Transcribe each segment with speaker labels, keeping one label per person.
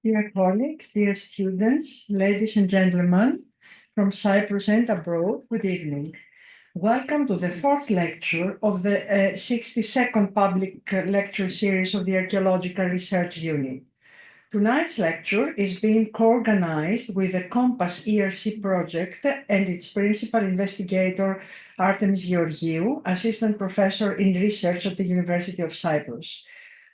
Speaker 1: Dear colleagues, dear students, ladies and gentlemen, from Cyprus and abroad, good evening. Welcome to the fourth lecture of the 62nd public lecture series of the Archaeological Research Unit. Tonight's lecture is being co-organized with the ComPAS ERC project and its principal investigator, Artemis Georgiou, assistant professor in research at the University of Cyprus.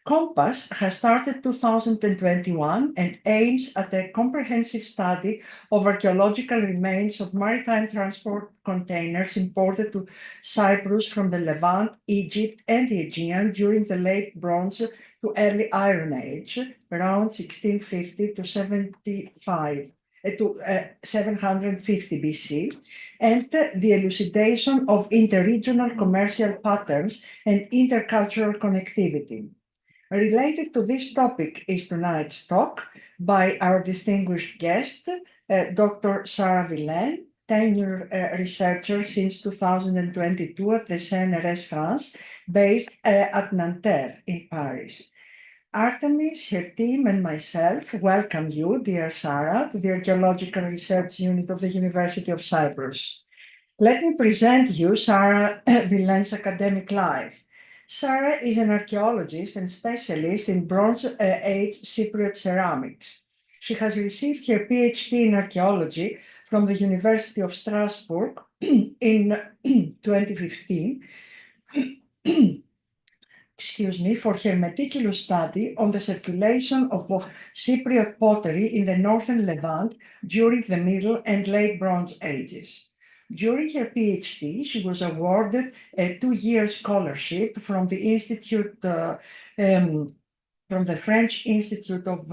Speaker 1: ComPAS has started 2021 and aims at a comprehensive study of archaeological remains of maritime transport containers imported to Cyprus from the Levant, Egypt, and the Aegean during the late Bronze to early Iron Age, around 1650 to 750 BC, and the elucidation of interregional commercial patterns and intercultural connectivity. Related to this topic is tonight's talk by our distinguished guest, Dr. Sarah Vilain, tenure researcher since 2022 at the CNRS France, based at Nanterre in Paris. Artemis, her team, and myself welcome you, dear Sarah, to the Archaeological Research Unit of the University of Cyprus. Let me present you Sarah Vilain's academic life. Sarah is an archaeologist and specialist in Bronze Age Cypriot ceramics. She has received her PhD in archaeology from the University of Strasbourg in 2015, for her meticulous study on the circulation of Cypriot pottery in the northern Levant during the Middle and Late Bronze Ages. During her PhD, she was awarded a 2-year scholarship from the French Institute of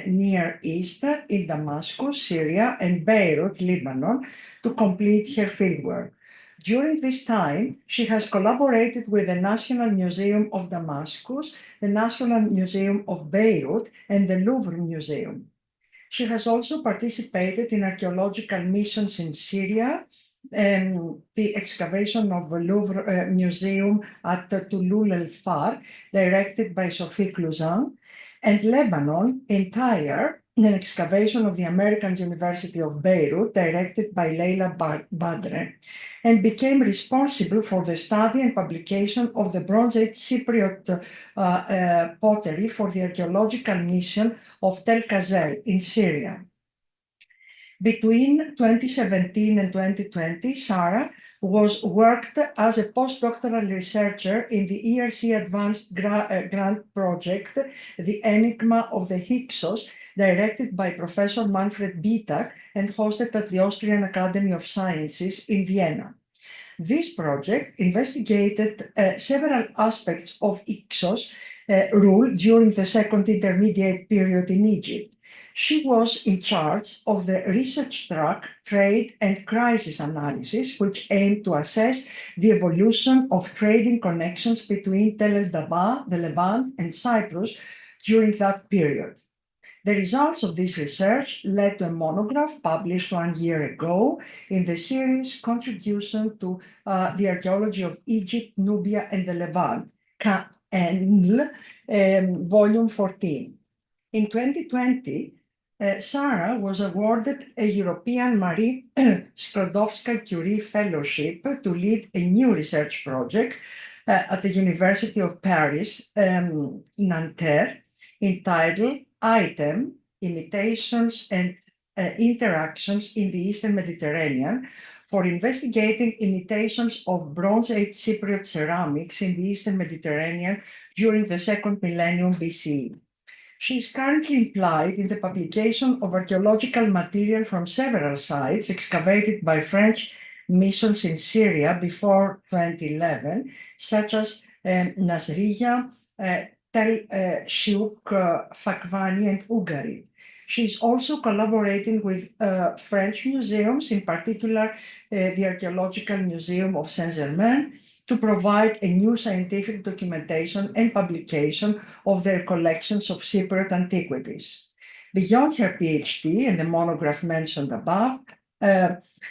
Speaker 1: Near East in Damascus, Syria, and Beirut, Lebanon, to complete her fieldwork. During this time, she has collaborated with the National Museum of Damascus, the National Museum of Beirut, and the Louvre Museum. She has also participated in archaeological missions in Syria, the excavation of the Louvre Museum at Toulouse el-Far, directed by Sophie Clouzin, and Lebanon in Tyre, an excavation of the American University of Beirut, directed by Leila Badre, and became responsible for the study and publication of the Bronze Age Cypriot pottery for the archaeological mission of Tel Kazel in Syria. Between 2017 and 2020, Sarah worked as a postdoctoral researcher in the ERC Advanced Grant Project, The Enigma of the Hyksos, directed by Professor Manfred Bitak and hosted at the Austrian Academy of Sciences in Vienna. This project investigated several aspects of Hyksos rule during the Second Intermediate Period in Egypt. She was in charge of the research track Trade and Crisis Analysis, which aimed to assess the evolution of trading connections between Tel el-Dabaa, the Levant, and Cyprus during that period. The results of this research led to a monograph published 1 year ago in the series Contribution to the Archaeology of Egypt, Nubia, and the Levant, CNL, Volume 14. In 2020, Sarah was awarded a European Marie Sklodowska-Curie Fellowship to lead a new research project at the University of Paris, Nanterre, entitled Item, Imitations and Interactions in the Eastern Mediterranean, for investigating imitations of Bronze Age Cypriot ceramics in the Eastern Mediterranean during the second millennium BCE. She is currently employed in the publication of archaeological material from several sites excavated by French missions in Syria before 2011, such as Nasriya, Tel Shuk, Fakvani, and Ugari. She is also collaborating with French museums, in particular the Archaeological Museum of Saint-Germain, to provide a new scientific documentation and publication of their collections of Cypriot antiquities. Beyond her PhD and the monograph mentioned above,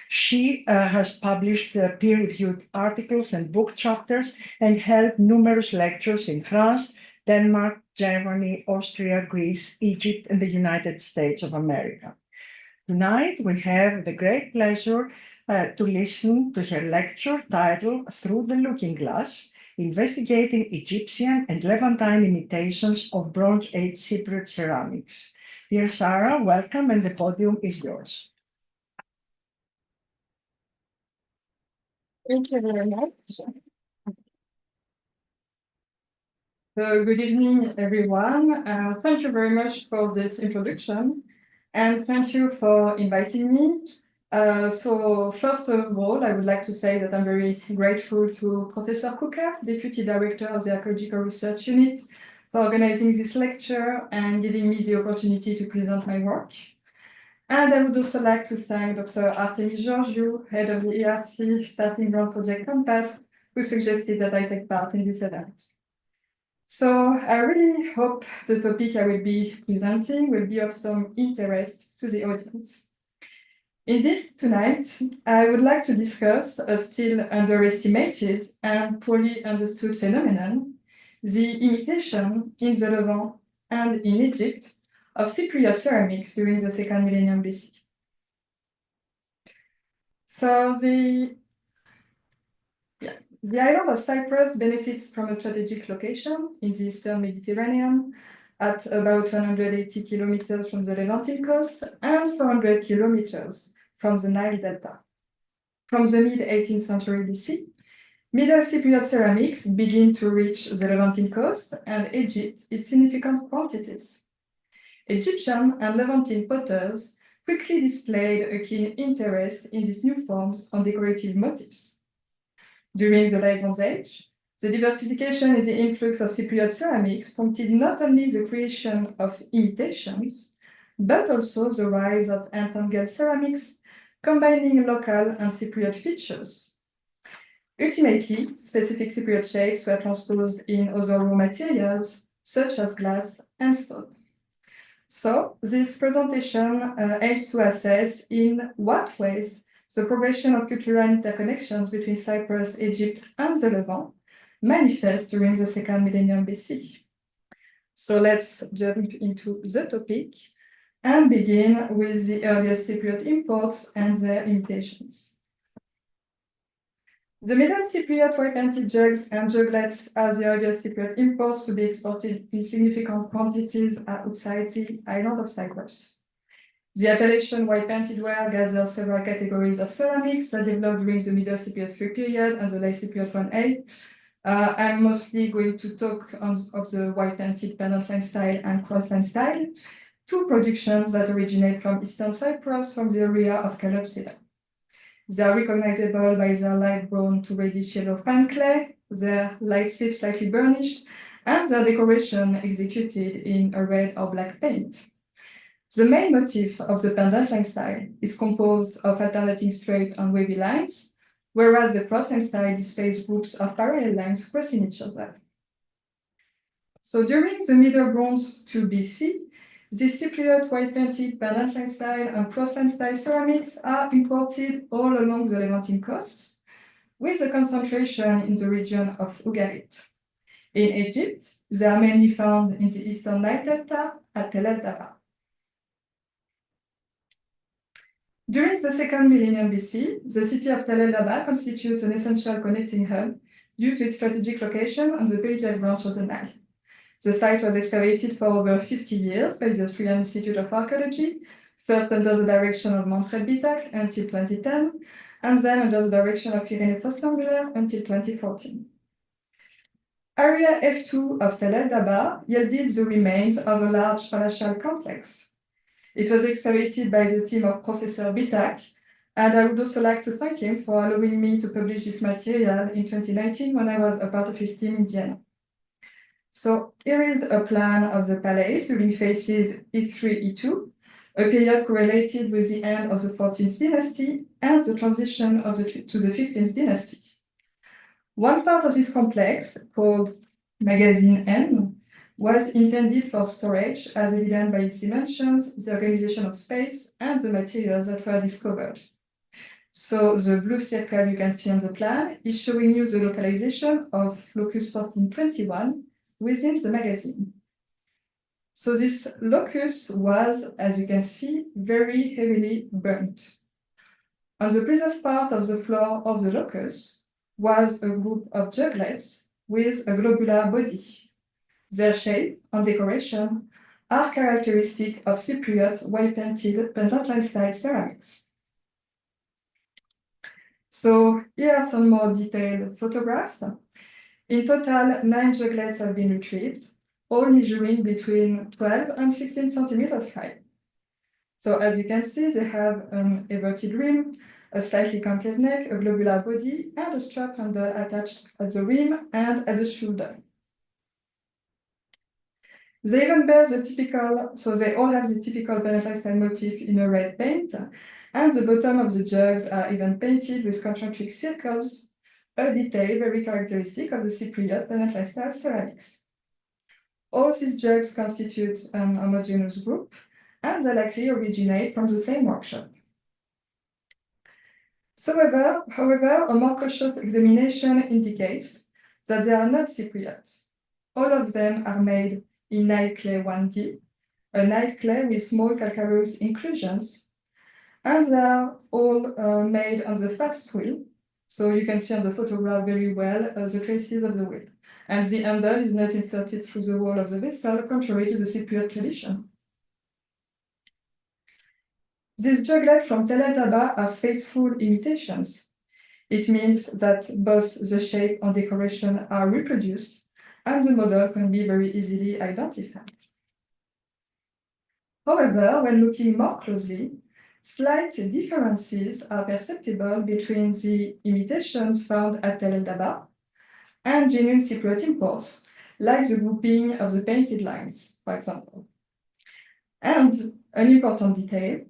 Speaker 1: She has published peer-reviewed articles and book chapters and held numerous lectures in France, Denmark, Germany, Austria, Greece, Egypt, and the United States of America. Tonight, we have the great pleasure to listen to her lecture titled Through the Looking Glass, Investigating Egyptian and Levantine Imitations of Bronze Age Cypriot Ceramics. Dear Sarah, welcome, and the podium is yours.
Speaker 2: Thank you very much. So, good evening, everyone. Thank you very much for this introduction, and thank you for inviting me. So, first of all, I would like to say that I'm very grateful to Professor Kuka, Deputy Director of the Archaeological Research Unit, for organizing this lecture and giving me the opportunity to present my work. And I would also like to thank Dr. Artemis Georgiou, head of the ERC Starting Ground Project ComPAS, who suggested that I take part in this event. So I really hope the topic I will be presenting will be of some interest to the audience. Indeed, tonight, I would like to discuss a still underestimated and poorly understood phenomenon, the imitation in the Levant and in Egypt of Cypriot ceramics during the second millennium BC. So the island of Cyprus benefits from a strategic location in the eastern Mediterranean at about 180 kilometers from the Levantine coast and 400 kilometers from the Nile Delta. From the mid-18th century BC, Middle Cypriot ceramics begin to reach the Levantine coast and Egypt in significant quantities. Egyptian and Levantine potters quickly displayed a keen interest in these new forms on decorative motifs. During the Late Bronze Age, the diversification in the influx of Cypriot ceramics prompted not only the creation of imitations, but also the rise of entangled ceramics, combining local and Cypriot features. Ultimately, specific Cypriot shapes were transposed in other raw materials, such as glass and stone. So, this presentation aims to assess in what ways the progression of cultural interconnections between Cyprus, Egypt, and the Levant manifest during the second millennium BC. So let's jump into the topic and begin with the earliest Cypriot imports and their imitations. The Middle Cypriot white-painted jugs and juglets are the earliest Cypriot imports to be exported in significant quantities outside the island of Cyprus. The appellation white-painted ware gathers several categories of ceramics that developed during the Middle Cypriot III period and the Late Cypriot Ia. I'm mostly going to talk of the white-painted pendant line style and cross-line style, two productions that originate from Eastern Cyprus from the area of Calopsida. They are recognizable by their light brown to reddish yellow fine clay, their light slip slightly burnished, and their decoration executed in a red or black paint. The main motif of the pendant line style is composed of alternating straight and wavy lines, whereas the cross-line style displays groups of parallel lines crossing each other. So during the Middle Bronze to BC, the Cypriot white-painted pendant line style and cross-line style ceramics are imported all along the Levantine coast, with a concentration in the region of Ugarit. In Egypt, they are mainly found in the eastern Nile Delta at Tel el-Daba. During the second millennium BC, the city of Tel el-Daba constitutes an essential connecting hub due to its strategic location on the peripheral branch of the Nile. The site was excavated for over 50 years by the Austrian Institute of Archaeology, first under the direction of Manfred Bitak until 2010, and then under the direction of Irene Voslangler until 2014. Area F2 of Tel el-Daba yielded the remains of a large palatial complex. It was excavated by the team of Professor Bitak, and I would also like to thank him for allowing me to publish this material in 2019 when I was a part of his team in Vienna. So here is a plan of the palace during phases E3, E2, a period correlated with the end of the 14th dynasty and the transition to the 15th dynasty. One part of this complex, called Magazine N, was intended for storage, as evident by its dimensions, the organization of space, and the materials that were discovered. So the blue circle you can see on the plan is showing you the localization of locus 1421 within the magazine. So this locus was, as you can see, very heavily burnt. On the preserved part of the floor of the locus was a group of juglets with a globular body. Their shape and decoration are characteristic of Cypriot white-painted pendant-style ceramics. So here are some more detailed photographs. In total, 9 juglets have been retrieved, all measuring between 12 and 16 centimeters high. So as you can see, they have an everted rim, a slightly concave neck, a globular body, and a strap handle attached at the rim and at the shoulder. They even bear the typical, so they all have the typical pendant-style motif in a red paint, and the bottom of the jugs are even painted with concentric circles, a detail very characteristic of the Cypriot pendant-style ceramics. All these jugs constitute an homogeneous group, and they likely originate from the same workshop. However, a more cautious examination indicates that they are not Cypriot. All of them are made in Nile clay 1D, a Nile clay with small calcareous inclusions, and they are all made on the fast wheel. So you can see on the photograph very well the traces of the wheel. And the handle is not inserted through the wall of the vessel, contrary to the Cypriot tradition. These juglets from Tel El Daba are faithful imitations. It means that both the shape and decoration are reproduced, and the model can be very easily identified. However, when looking more closely, slight differences are perceptible between the imitations found at Tel El Daba and genuine Cypriot imports, like the grouping of the painted lines, for example. And an important detail,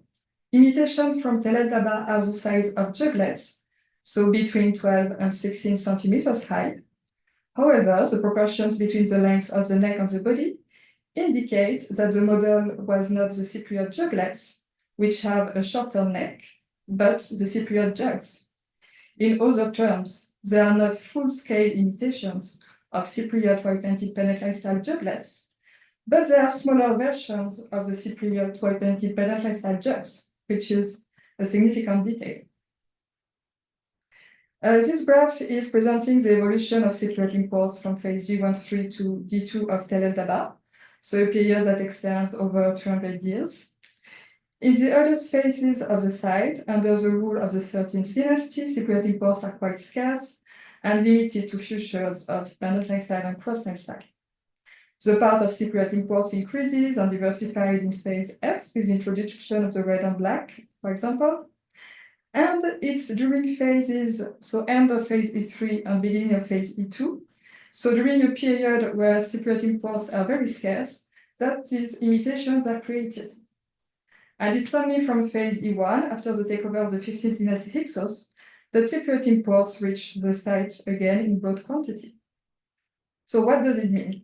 Speaker 2: imitations from Tel El Daba are the size of juglets, so between 12 and 16 centimeters high. However, the proportions between the length of the neck and the body indicate that the model was not the Cypriot juglets, which have a shorter neck, but the Cypriot jugs. In other terms, they are not full-scale imitations of Cypriot white-painted pendant-style juglets, but they are smaller versions of the Cypriot white-painted pendant-style jugs, which is a significant detail. This graph is presenting the evolution of Cypriot imports from phase D13 to D2 of Tel El Daba, so a period that extends over 200 years. In the earliest phases of the site, under the rule of the 13th dynasty, Cypriot imports are quite scarce and limited to few shards of pendant-style and cross-Nile style. The part of Cypriot imports increases and diversifies in phase F with the introduction of the red and black, for example. And it's during phases, so end of phase E3 and beginning of phase E2, so during a period where Cypriot imports are very scarce, that these imitations are created. And it's only from phase E1, after the takeover of the 15th dynasty Hyksos, that Cypriot imports reach the site again in broad quantity. So what does it mean?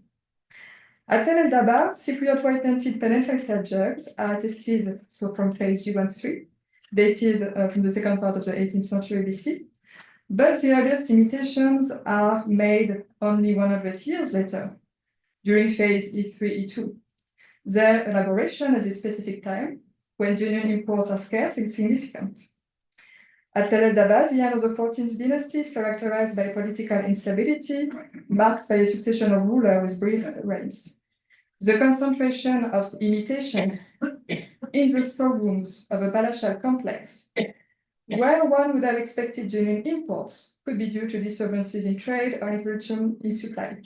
Speaker 2: At Tel El Daba, Cypriot white-painted pendant-style jugs are attested, so from phase G13, dated from the second part of the 18th century BC, but the earliest imitations are made only 100 years later, during phase E3, E2. Their elaboration at this specific time, when genuine imports are scarce, is significant. At Tel El Daba, the end of the 14th dynasty is characterized by political instability, marked by a succession of rulers with brief reigns. The concentration of imitations in the storerooms of a palatial complex, where one would have expected genuine imports, could be due to disturbances in trade or interruption in supply.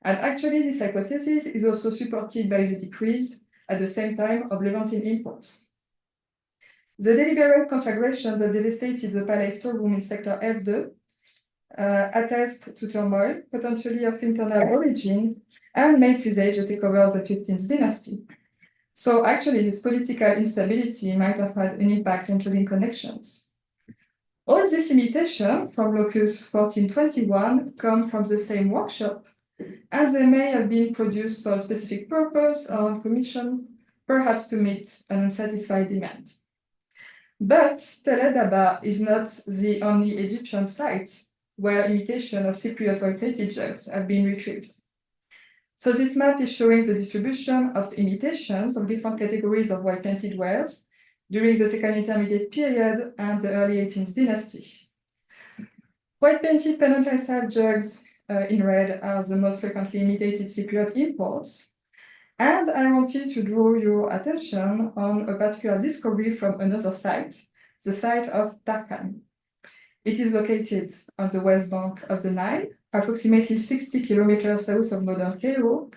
Speaker 2: And actually, this hypothesis is also supported by the decrease at the same time of Levantine imports. The deliberate conflagration that devastated the palace storeroom in sector F2 attest to turmoil, potentially of internal origin, and may presage the takeover of the 15th dynasty. So actually, this political instability might have had an impact on trading connections. All this imitation from locus 1421 come from the same workshop, and they may have been produced for a specific purpose or on commission, perhaps to meet an unsatisfied demand. But Tel el-Daba is not the only Egyptian site where imitations of Cypriot white-plated jugs have been retrieved. So this map is showing the distribution of imitations of different categories of white-painted wares during the Second Intermediate period and the early 18th dynasty. White-painted pendant-style jugs in red are the most frequently imitated Cypriot imports. And I wanted to draw your attention on a particular discovery from another site, the site of Tarkhan. It is located on the west bank of the Nile, approximately 60 kilometers south of modern Cairo.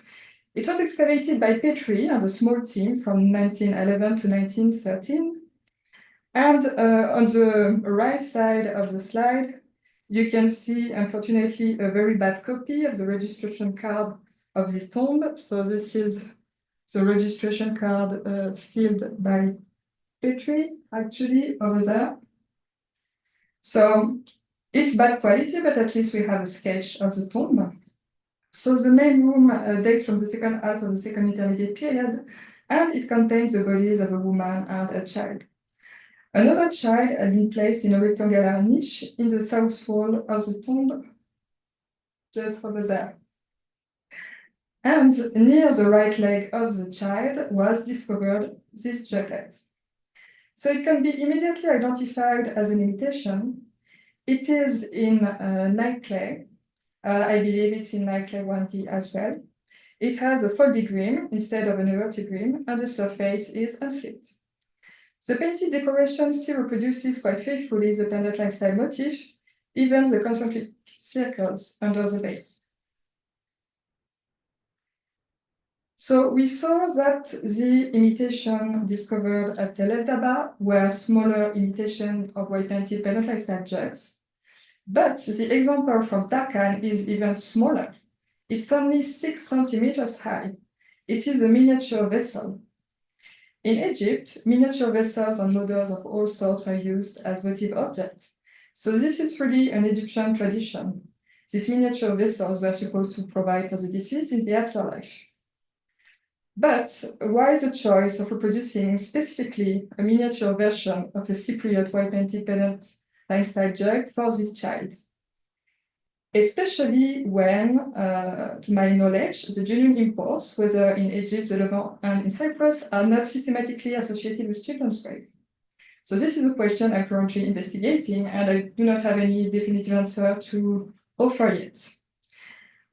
Speaker 2: It was excavated by Petrie and a small team from 1911 to 1913. And on the right side of the slide, you can see, unfortunately, a very bad copy of the registration card of this tomb. So this is the registration card filled by Petrie, actually, over there. So it's bad quality, but at least we have a sketch of the tomb. So the main room dates from the second half of the Second Intermediate period, and it contains the bodies of a woman and a child. Another child had been placed in a rectangular niche in the south wall of the tomb, just over there. And near the right leg of the child was discovered this juglet. So it can be immediately identified as an imitation. It is in Nile clay. I believe it's in Nile clay 1D as well. It has a folded rim instead of an inverted rim, and the surface is unslit. The painted decoration still reproduces quite faithfully the pendant-line style motif, even the concentric circles under the base. So we saw that the imitation discovered at Tel el-Daba were smaller imitations of white-painted pendant-line style jugs, but the example from Tarkhan is even smaller. It's only 6 centimeters high. It is a miniature vessel. In Egypt, miniature vessels and models of all sorts were used as votive objects. So this is really an Egyptian tradition. These miniature vessels were supposed to provide for the deceased in the afterlife. But why the choice of reproducing specifically a miniature version of a Cypriot white-painted pendant-line style jug for this child? Especially when, to my knowledge, the genuine imports, whether in Egypt, the Levant, and in Cyprus, are not systematically associated with children's grave. So this is a question I'm currently investigating, and I do not have any definitive answer to offer yet.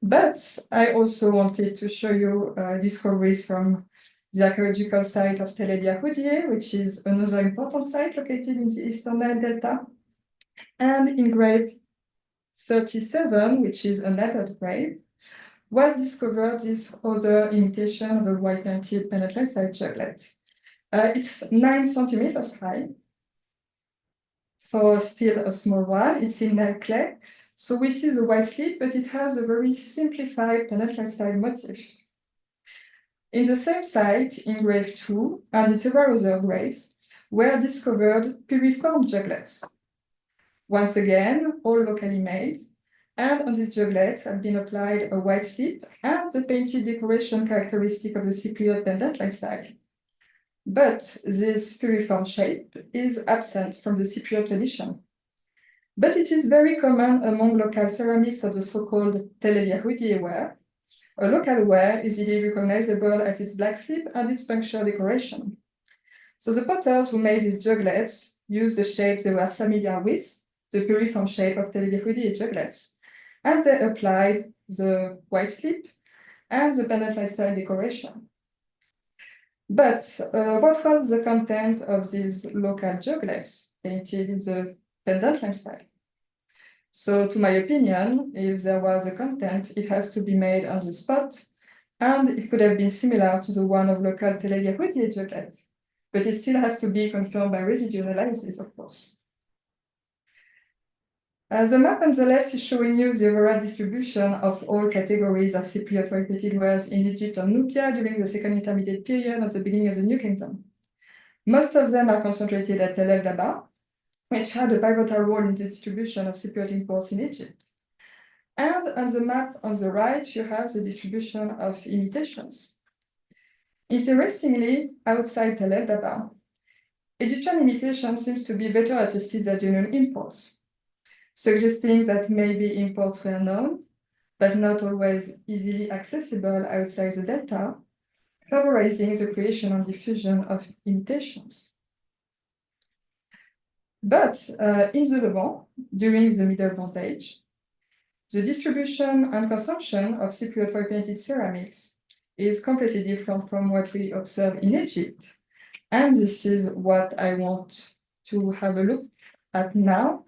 Speaker 2: But I also wanted to show you discoveries from the archaeological site of Tel el-Yahudiye, which is another important site located in the eastern Nile Delta, and in grave 37, which is a netted grave, was discovered this other imitation of a white-painted pendant-line style juglet. It's 9 centimeters high, so still a small one. It's in Nile clay. So we see the white slit, but it has a very simplified pendant-line style motif. In the same site, in grave 2, and in several other graves, were discovered piriform juglets. Once again, all locally made, and on these juglets have been applied a white slip and the painted decoration characteristic of the Cypriot pendant-line style. But this piriform shape is absent from the Cypriot tradition. But it is very common among local ceramics of the so-called Tel el-Yahudiye ware. A local ware is easily recognizable at its black slip and its puncture decoration. So the potters who made these juglets used the shapes they were familiar with, the piriform shape of Tel el-Yahudiye juglets, and they applied the white slip and the pendant-line style decoration. But what was the content of these local juglets painted in the pendant-line style? So to my opinion, if there was a content, it has to be made on the spot, and it could have been similar to the one of local Tel el-Yahudiye juglet, but it still has to be confirmed by residual analysis, of course. The map on the left is showing you the overall distribution of all categories of Cypriot white-painted wares in Egypt and Nubia during the Second Intermediate period at the beginning of the New Kingdom. Most of them are concentrated at Tel el-Daba, which had a pivotal role in the distribution of Cypriot imports in Egypt. And on the map on the right, you have the distribution of imitations. Interestingly, outside Tel el-Daba, Egyptian imitation seems to be better attested than genuine imports, suggesting that maybe imports were known, but not always easily accessible outside the Delta, favorizing the creation and diffusion of imitations. But in the Levant, during the Middle Bronze Age, the distribution and consumption of Cypriot white-painted ceramics is completely different from what we observe in Egypt. And this is what I want to have a look at now.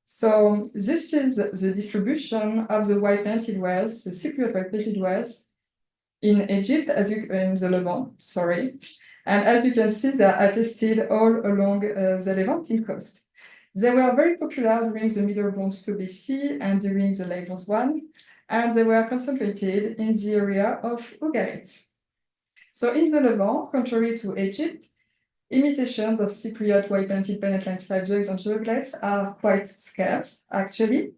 Speaker 2: So this is the distribution of the white-painted wares, the Cypriot white-painted wares in Egypt, in the Levant, sorry. And as you can see, they are attested all along the Levantine coast. They were very popular during the Middle Bronze 2 BC and during the Late Bronze 1, and they were concentrated in the area of Ugarit. So in the Levant, contrary to Egypt, imitations of Cypriot white-painted penitential style jugs and juglets are quite scarce, actually.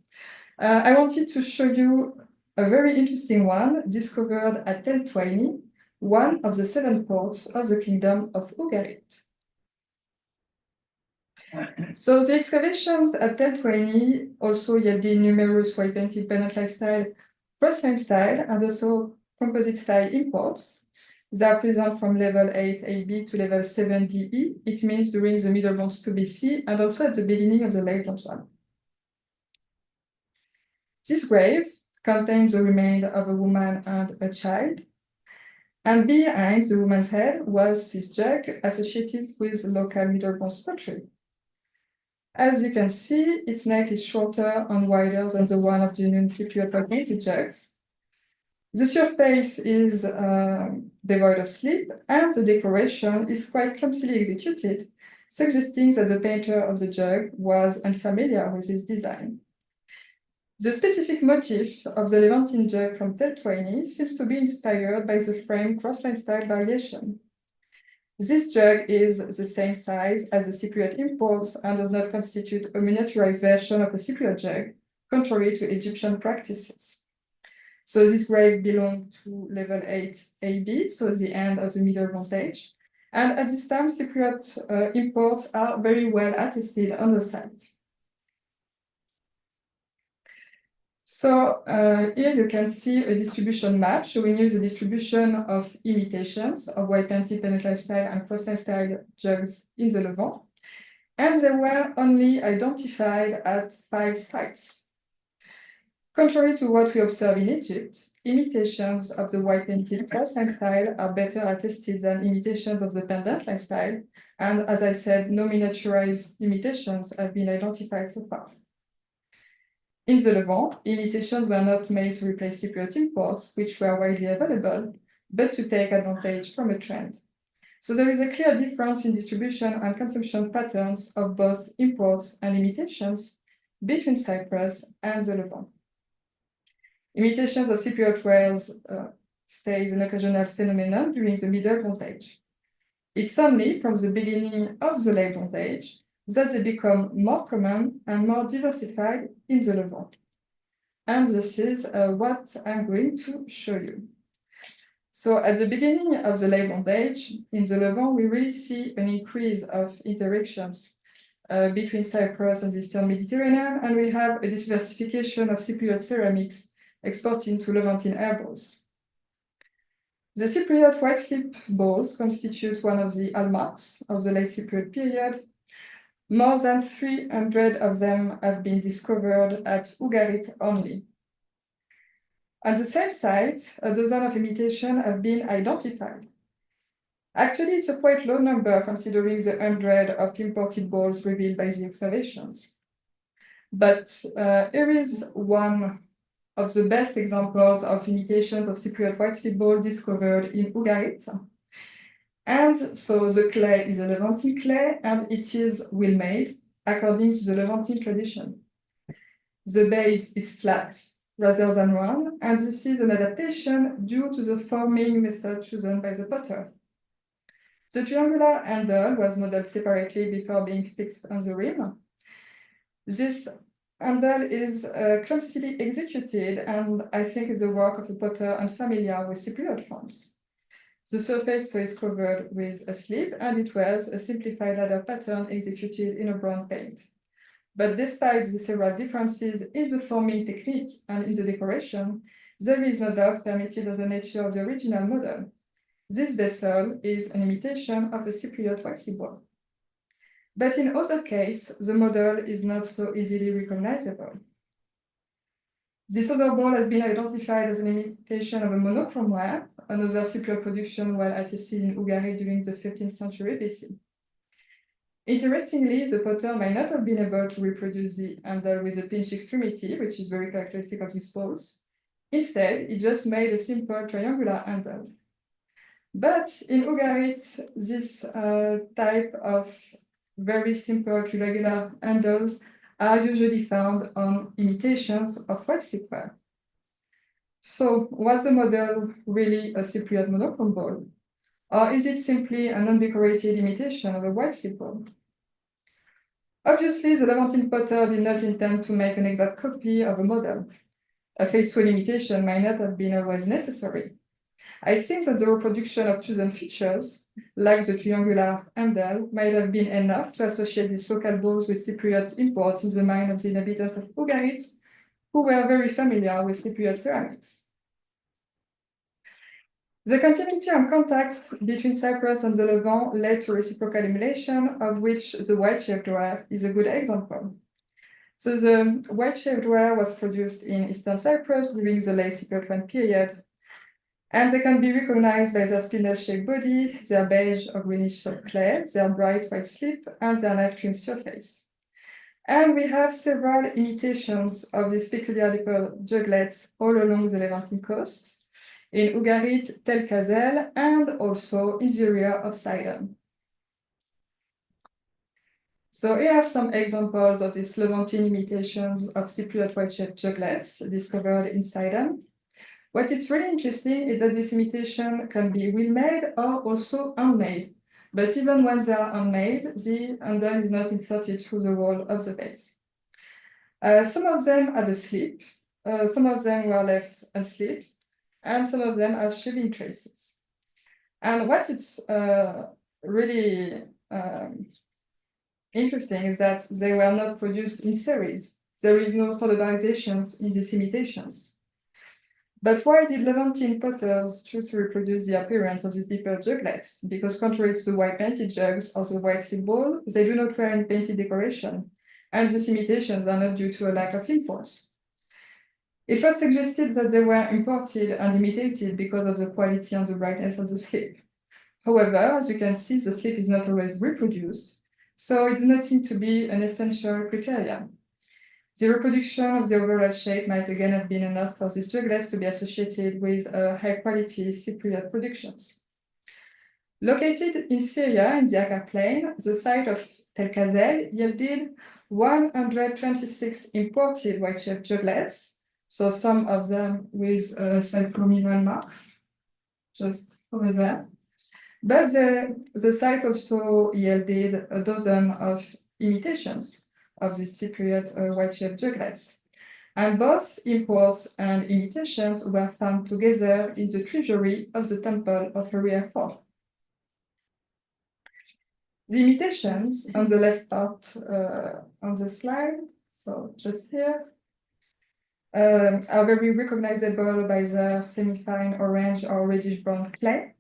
Speaker 2: I wanted to show you a very interesting one discovered at Tel Twaini, one of the 7 ports of the Kingdom of Ugarit. So the excavations at Tel Twaini also yielded numerous white-painted penitential style, cross-line style, and also composite style imports. They are present from level 8 AB to level 7 DE. It means during the Middle Bronze 2 BC and also at the beginning of the Late Bronze 1. This grave contains the remains of a woman and a child. And behind the woman's head was this jug associated with local Middle Bronze pottery. As you can see, its neck is shorter and wider than the one of genuine Cypriot white-painted jugs. The surface is devoid of slip, and the decoration is quite clumsily executed, suggesting that the painter of the jug was unfamiliar with its design. The specific motif of the Levantine jug from Tel Twaini seems to be inspired by the frame crossline style variation. This jug is the same size as the Cypriot imports and does not constitute a miniaturized version of a Cypriot jug, contrary to Egyptian practices. So this grave belonged to level 8 AB, so the end of the Middle Bronze Age. And at this time, Cypriot imports are very well attested on the site. So here you can see a distribution map showing you the distribution of imitations of white-painted penitential style and crossline style jugs in the Levant. And they were only identified at 5 sites. Contrary to what we observe in Egypt, imitations of the white-painted crossline style are better attested than imitations of the pendant style. And as I said, no miniaturized imitations have been identified so far. In the Levant, imitations were not made to replace Cypriot imports, which were widely available, but to take advantage from a trend. So there is a clear difference in distribution and consumption patterns of both imports and imitations between Cyprus and the Levant. Imitations of Cypriot wares stays an occasional phenomenon during the Middle Bronze Age. It's only from the beginning of the Late Bronze Age that they become more common and more diversified in the Levant. And this is what I'm going to show you. So at the beginning of the Late Bronze Age, in the Levant, we really see an increase of interactions between Cyprus and the Eastern Mediterranean, and we have a diversification of Cypriot ceramics exported to Levantine air bowls. The Cypriot white slip bowls constitute one of the hallmarks of the late Cypriot period. More than 300 of them have been discovered at Ugarit only. At the same site, a dozen of imitations have been identified. Actually, it's a quite low number considering the 100 of imported bowls revealed by the excavations. But here is one of the best examples of imitations of Cypriot white slip bowl discovered in Ugarit. And so the clay is a Levantine clay, and it is well-made according to the Levantine tradition. The base is flat rather than round, and this is an adaptation due to the forming method chosen by the potter. The triangular handle was modeled separately before being fixed on the rim. This handle is clumsily executed, and I think is the work of a potter unfamiliar with Cypriot forms. The surface is covered with a slip, and it was a simplified ladder pattern executed in a brown paint. But despite the several differences in the forming technique and in the decoration, there is no doubt permitted of the nature of the original model. This vessel is an imitation of a Cypriot waxy ball. But in other cases, the model is not so easily recognizable. This other ball has been identified as an imitation of a monochrome ware, another Cypriot production while attested in Ugarit during the 15th century BC. Interestingly, the potter may not have been able to reproduce the handle with a pinched extremity, which is very characteristic of these balls. Instead, he just made a simple triangular handle. But in Ugarit, this type of very simple triangular handles are usually found on imitations of white slipware. So, was the model really a Cypriot monochrome ball? Or is it simply an undecorated imitation of a white slip ball? Obviously, the Levantine potter did not intend to make an exact copy of a model. A faithful imitation might not have been always necessary. I think that the reproduction of chosen features, like the triangular handle, might have been enough to associate these local balls with Cypriot import in the mind of the inhabitants of Ugarit, who were very familiar with Cypriot ceramics. The continuity and contact between Cyprus and the Levant led to reciprocal emulation, of which the white-shaped ware is a good example. So the white-shaped ware was produced in Eastern Cyprus during the late Cypriot period, and they can be recognized by their spindle-shaped body, their beige or greenish soft clay, their bright white slip, and their knife-trimmed surface. And we have several imitations of these peculiar little juglets all along the Levantine coast, in Ugarit, Tel Kazel, and also in the area of Sidon. So here are some examples of these Levantine imitations of Cypriot white-shaped juglets discovered in Sidon. What is really interesting is that this imitation can be wheel-made or also handmade. But even when they are handmade, the handle is not inserted through the wall of the base. Some of them have a slip, some of them were left unslipped, and some of them have shaving traces. And what is really interesting is that they were not produced in series. There is no standardizations in these imitations. But why did Levantine potters choose to reproduce the appearance of these deeper juglets? Because contrary to the white painted jugs or the white slip ball, they do not wear any painted decoration, and these imitations are not due to a lack of imports. It was suggested that they were imported and imitated because of the quality and the brightness of the slip. However, as you can see, the slip is not always reproduced, so it does not seem to be an essential criterion. The reproduction of the overall shape might again have been enough for these juglets to be associated with high-quality Cypriot productions. Located in Syria, in the Akkar Plain, the site of Tel Kazel yielded 126 imported white-shaped juglets, so some of them with cyclomineral marks, just over there. But the site also yielded a dozen of imitations of these Cypriot white-shaped juglets. And both imports and imitations were found together in the treasury of the temple of Area 4. The imitations on the left part on the slide, so just here, are very recognizable by the semi-fine orange or reddish-brown clay.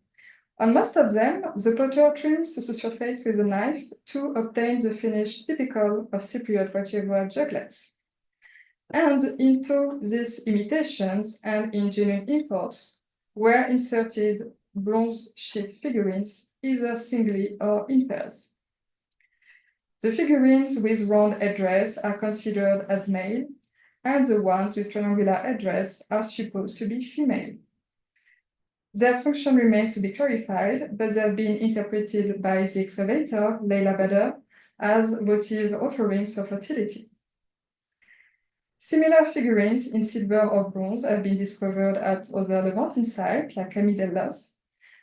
Speaker 2: On most of them, the potter trims the surface with a knife to obtain the finish typical of Cypriot white-shaped juglets. And into these imitations and in genuine imports were inserted bronze sheet figurines, either singly or in pairs. The figurines with round headdress are considered as male, and the ones with triangular headdress are supposed to be female. Their function remains to be clarified, but they have been interpreted by the excavator, Leila Bader, as votive offerings for fertility. Similar figurines in silver or bronze have been discovered at other Levantine sites, like Camidellas,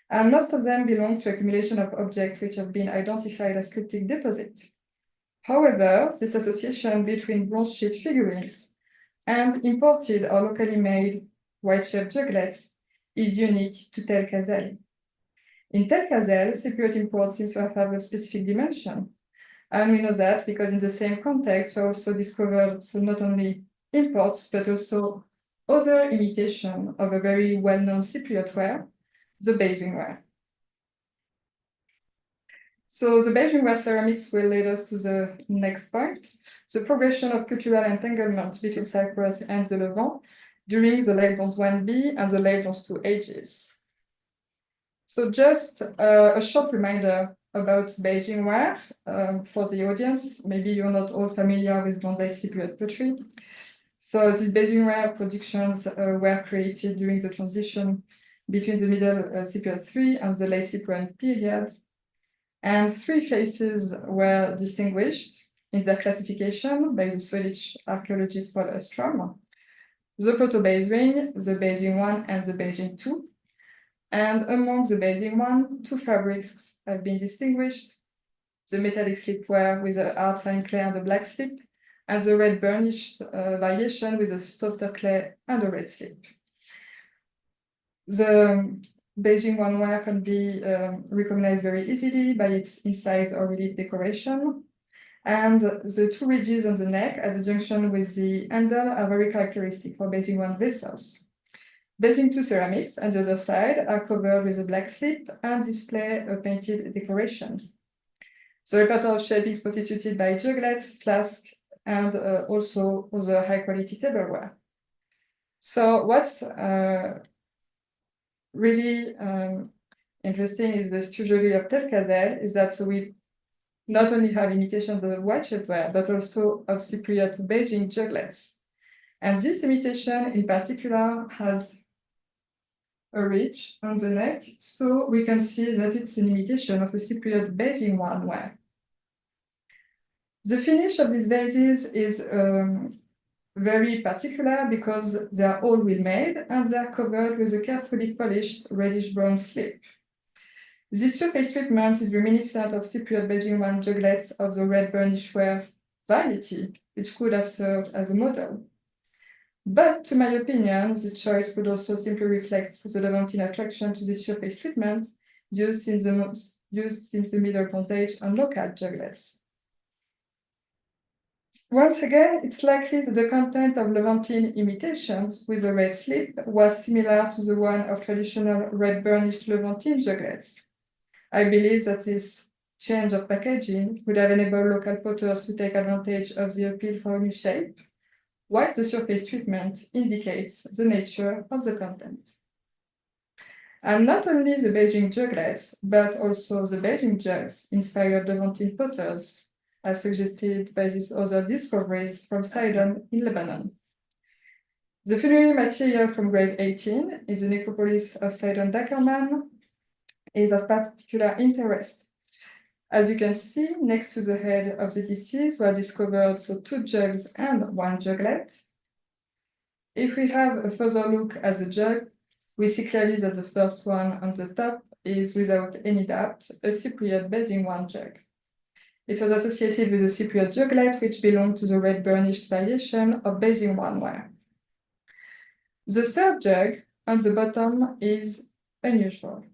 Speaker 2: and most of them belong to accumulation of objects which have been identified as cryptic deposits. However, this association between bronze sheet figurines and imported or locally made white-shaped juglets is unique to Tel Kazel. In Tel Kazel, Cypriot imports seem to have a specific dimension. And we know that because in the same context, we also discovered so not only imports, but also other imitation of a very well-known Cypriot ware, the Beijing ware. So the Beijing ware ceramics will lead us to the next point, the progression of cultural entanglement between Cyprus and the Levant during the late Bronze 1B and the late Bronze 2 ages. So just a short reminder about Beijing ware for the audience. Maybe you're not all familiar with Bronze Age Cypriot pottery. So these Beijing ware productions were created during the transition between the Middle Cypriot III and the Late Cypriot period. And three phases were distinguished in their classification by the Swedish archaeologist Paul Östrom: the Proto-Base ring, the Beijing 1, and the Beijing 2. And among the Beijing 1, two fabrics have been distinguished: the metallic slipware with a hard fine clay and a black slip, and the red burnished variation with a softer clay and a red slip. The Beijing 1 ware can be recognized very easily by its incised or relief decoration. And the two ridges on the neck at the junction with the handle are very characteristic for Beijing 1 vessels. Beijing 2 ceramics on the other side are covered with a black slip and display a painted decoration. The repertoire of shape is constituted by juglets, flasks, and also other high-quality tableware. So what's really interesting is the stewardry of Tel Kazel is that so we not only have imitations of white shapeware, but also of Cypriot Beijing juglets. And this imitation in particular has a ridge on the neck, so we can see that it's an imitation of a Cypriot Beijing 1 ware. The finish of these vases is very particular because they are all wheel-made and they are covered with a carefully polished reddish-brown slip. This surface treatment is reminiscent of Cypriot Beijing 1 juglets of the red burnish ware variety, which could have served as a model. But to my opinion, this choice could also simply reflect the Levantine attraction to this surface treatment used since the Middle Bronze Age on local juglets. Once again, it's likely that the content of Levantine imitations with a red slip was similar to the one of traditional red burnished Levantine juglets. I believe that this change of packaging would have enabled local potters to take advantage of the appeal for a new shape, while the surface treatment indicates the nature of the content. And not only the Beijing juglets, but also the Beijing jugs inspired Levantine potters, as suggested by these other discoveries from Sidon in Lebanon. The funerary material from grave 18 in the necropolis of Sidon Dackerman is of particular interest. As you can see, next to the head of the deceased were discovered two jugs and one juglet. If we have a further look at the jug, we see clearly that the first one on the top is, without any doubt, a Cypriot Beijing 1 jug. It was associated with the Cypriot juglet, which belonged to the red burnished variation of Beijing 1 ware. The third jug on the bottom is unusual.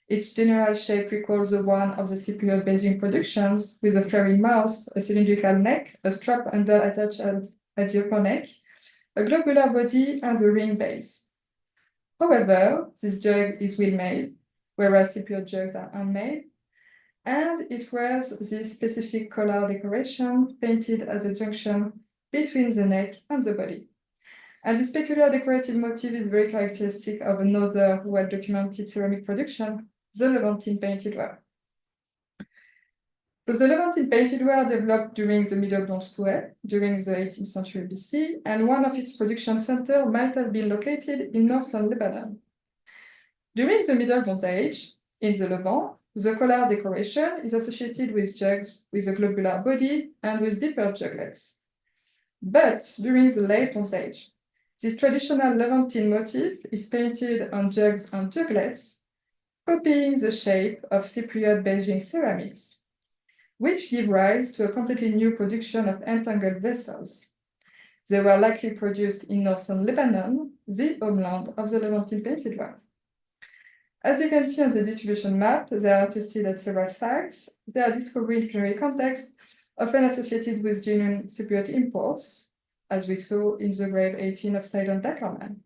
Speaker 2: Its general shape recalls the one of the Cypriot Beijing productions, with a flaring mouth, a cylindrical neck, a strap handle attached at the upper neck, a globular body, and a ring base. However, this jug is wheel-made, whereas Cypriot jugs are handmade, and it wears this specific collar decoration painted at the junction between the neck and the body. And this peculiar decorative motif is very characteristic of another well-documented ceramic production, the Levantine painted ware. So the Levantine painted ware developed during the Middle Bronze Age, during the 18th century BC, and one of its production centers might have been located in northern Lebanon. During the Middle Bronze Age, in the Levant, the collar decoration is associated with jugs with a globular body and with deeper juglets. But during the Late Bronze Age, this traditional Levantine motif is painted on jugs and juglets, copying the shape of Cypriot Beijing ceramics, which give rise to a completely new production of entangled vessels. They were likely produced in northern Lebanon, the homeland of the Levantine painted ware. As you can see on the distribution map, they are tested at several sites. They are discovered in fluorine context, often associated with genuine Cypriot imports, as we saw in the grade 18 of Silent Dackerman.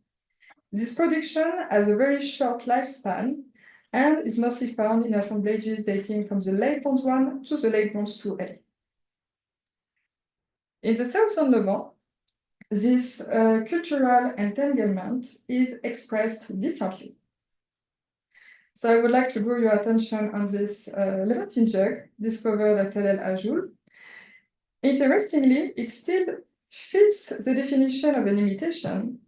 Speaker 2: This production has a very short lifespan and is mostly found in assemblages dating from the late Bronze 1 to the late Bronze 2A. In the Southern Levant, this cultural entanglement is expressed differently. So I would like to draw your attention on this Levantine jug discovered at Tel El Ajul. Interestingly, it still fits the definition of an imitation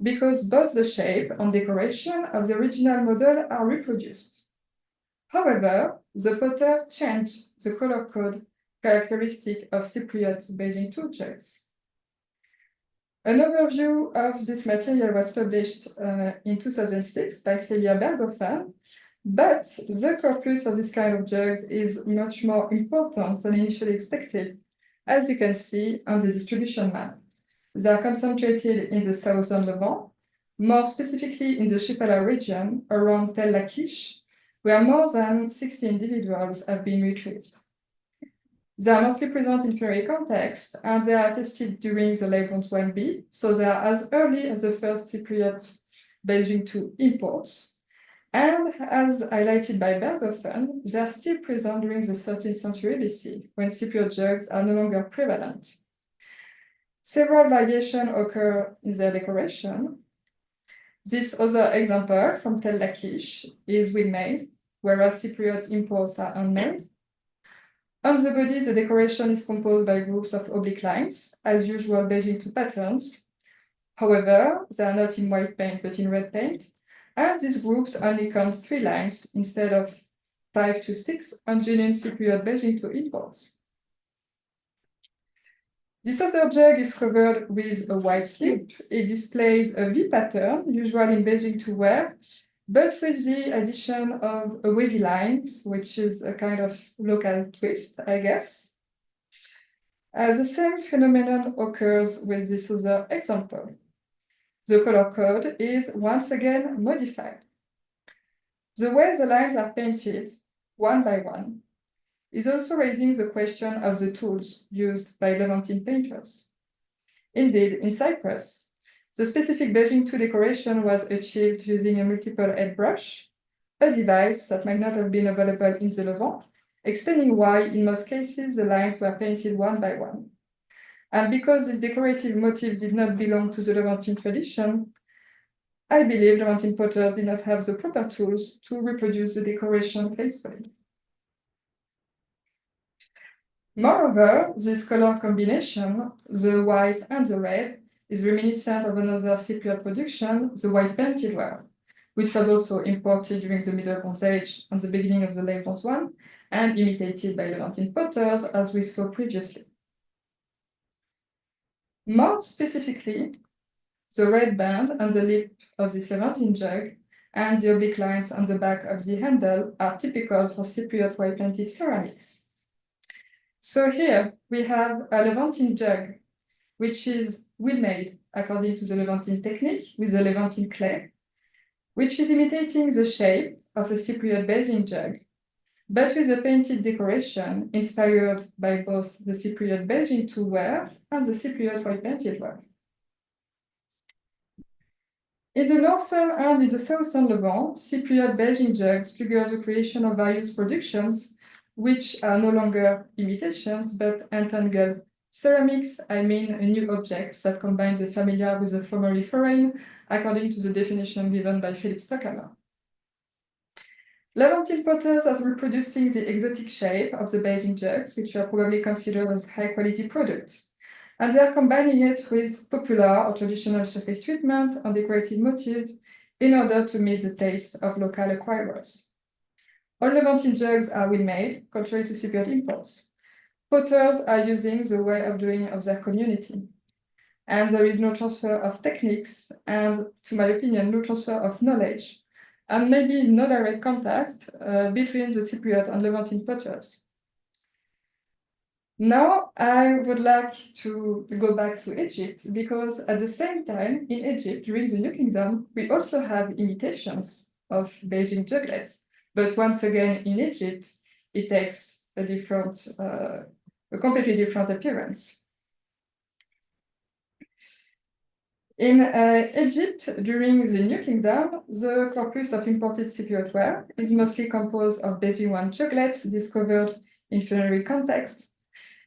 Speaker 2: because both the shape and decoration of the original model are reproduced. However, the potter changed the color code characteristic of Cypriot Beijing II jugs. An overview of this material was published in 2006 by Celia Berghofen, but the corpus of this kind of jugs is much more important than initially expected, as you can see on the distribution map. They are concentrated in the Southern Levant, more specifically in the Shipala region around Tel Lachish, where more than 60 individuals have been retrieved. They are mostly present in fluorine context, and they are tested during the late Bronze 1B, so they are as early as the first Cypriot Beijing II imports. And as highlighted by Berghofen, they are still present during the 13th century BC, when Cypriot jugs are no longer prevalent. Several variations occur in their decoration. This other example from Tel Lachish is wheel-made, whereas Cypriot imports are handmade. On the body, the decoration is composed by groups of oblique lines, as usual Beijing II patterns. However, they are not in white paint, but in red paint. And these groups only count 3 lines instead of 5 to 6 on genuine Cypriot Beijing II imports. This other jug is covered with a white slip. It displays a V pattern, usual in Beijing II ware, but with the addition of a wavy line, which is a kind of local twist, I guess. The same phenomenon occurs with this other example. The color code is once again modified. The way the lines are painted, one by one, is also raising the question of the tools used by Levantine painters. Indeed, in Cyprus, the specific Beijing II decoration was achieved using a multiple head brush, a device that might not have been available in the Levant, explaining why, in most cases, the lines were painted one by one. And because this decorative motif did not belong to the Levantine tradition, I believe Levantine potters did not have the proper tools to reproduce the decoration faithfully. Moreover, this color combination, the white and the red, is reminiscent of another Cypriot production, the white painted ware, which was also imported during the Middle Bronze Age and the beginning of the Late Bronze I, and imitated by Levantine potters, as we saw previously. More specifically, the red band on the lip of this Levantine jug and the oblique lines on the back of the handle are typical for Cypriot white painted ceramics. So here we have a Levantine jug, which is wheel-made according to the Levantine technique with the Levantine clay, which is imitating the shape of a Cypriot Beijing jug, but with a painted decoration inspired by both the Cypriot Beijing II ware and the Cypriot white painted ware. In the northern and in the southern Levant, Cypriot Beijing jugs trigger the creation of various productions, which are no longer imitations, but entangled ceramics, I mean a new object that combines the familiar with the formerly foreign, according to the definition given by Philip Stockhammer. Levantine potters are reproducing the exotic shape of the Beijing jugs, which are probably considered as high-quality products, and they are combining it with popular or traditional surface treatment and decorative motifs in order to meet the taste of local acquirers. All Levantine jugs are wheel-made, contrary to Cypriot imports. Potters are using the way of doing of their community. And there is no transfer of techniques, and to my opinion, no transfer of knowledge, and maybe no direct contact between the Cypriot and Levantine potters. Now, I would like to go back to Egypt, because at the same time, in Egypt, during the New Kingdom, we also have imitations of Beijing juglets. But once again, in Egypt, it takes a completely different appearance. In Egypt, during the New Kingdom, the corpus of imported Cypriot ware is mostly composed of Beijing one juglets discovered in funerary context.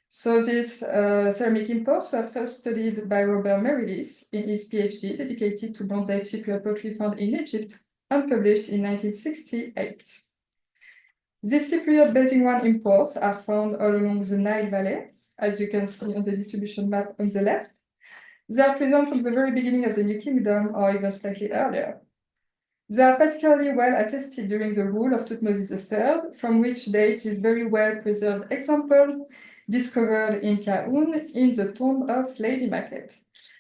Speaker 2: So these ceramic imports were first studied by Robert Merilis in his PhD dedicated to bronze-date Cypriot pottery found in Egypt and published in 1968. These Cypriot Beijing one imports are found all along the Nile Valley, as you can see on the distribution map on the left. They are present from the very beginning of the New Kingdom or even slightly earlier. They are particularly well attested during the rule of Thutmose III, from which date is very well preserved example discovered in Kaun in the tomb of Lady Maquette.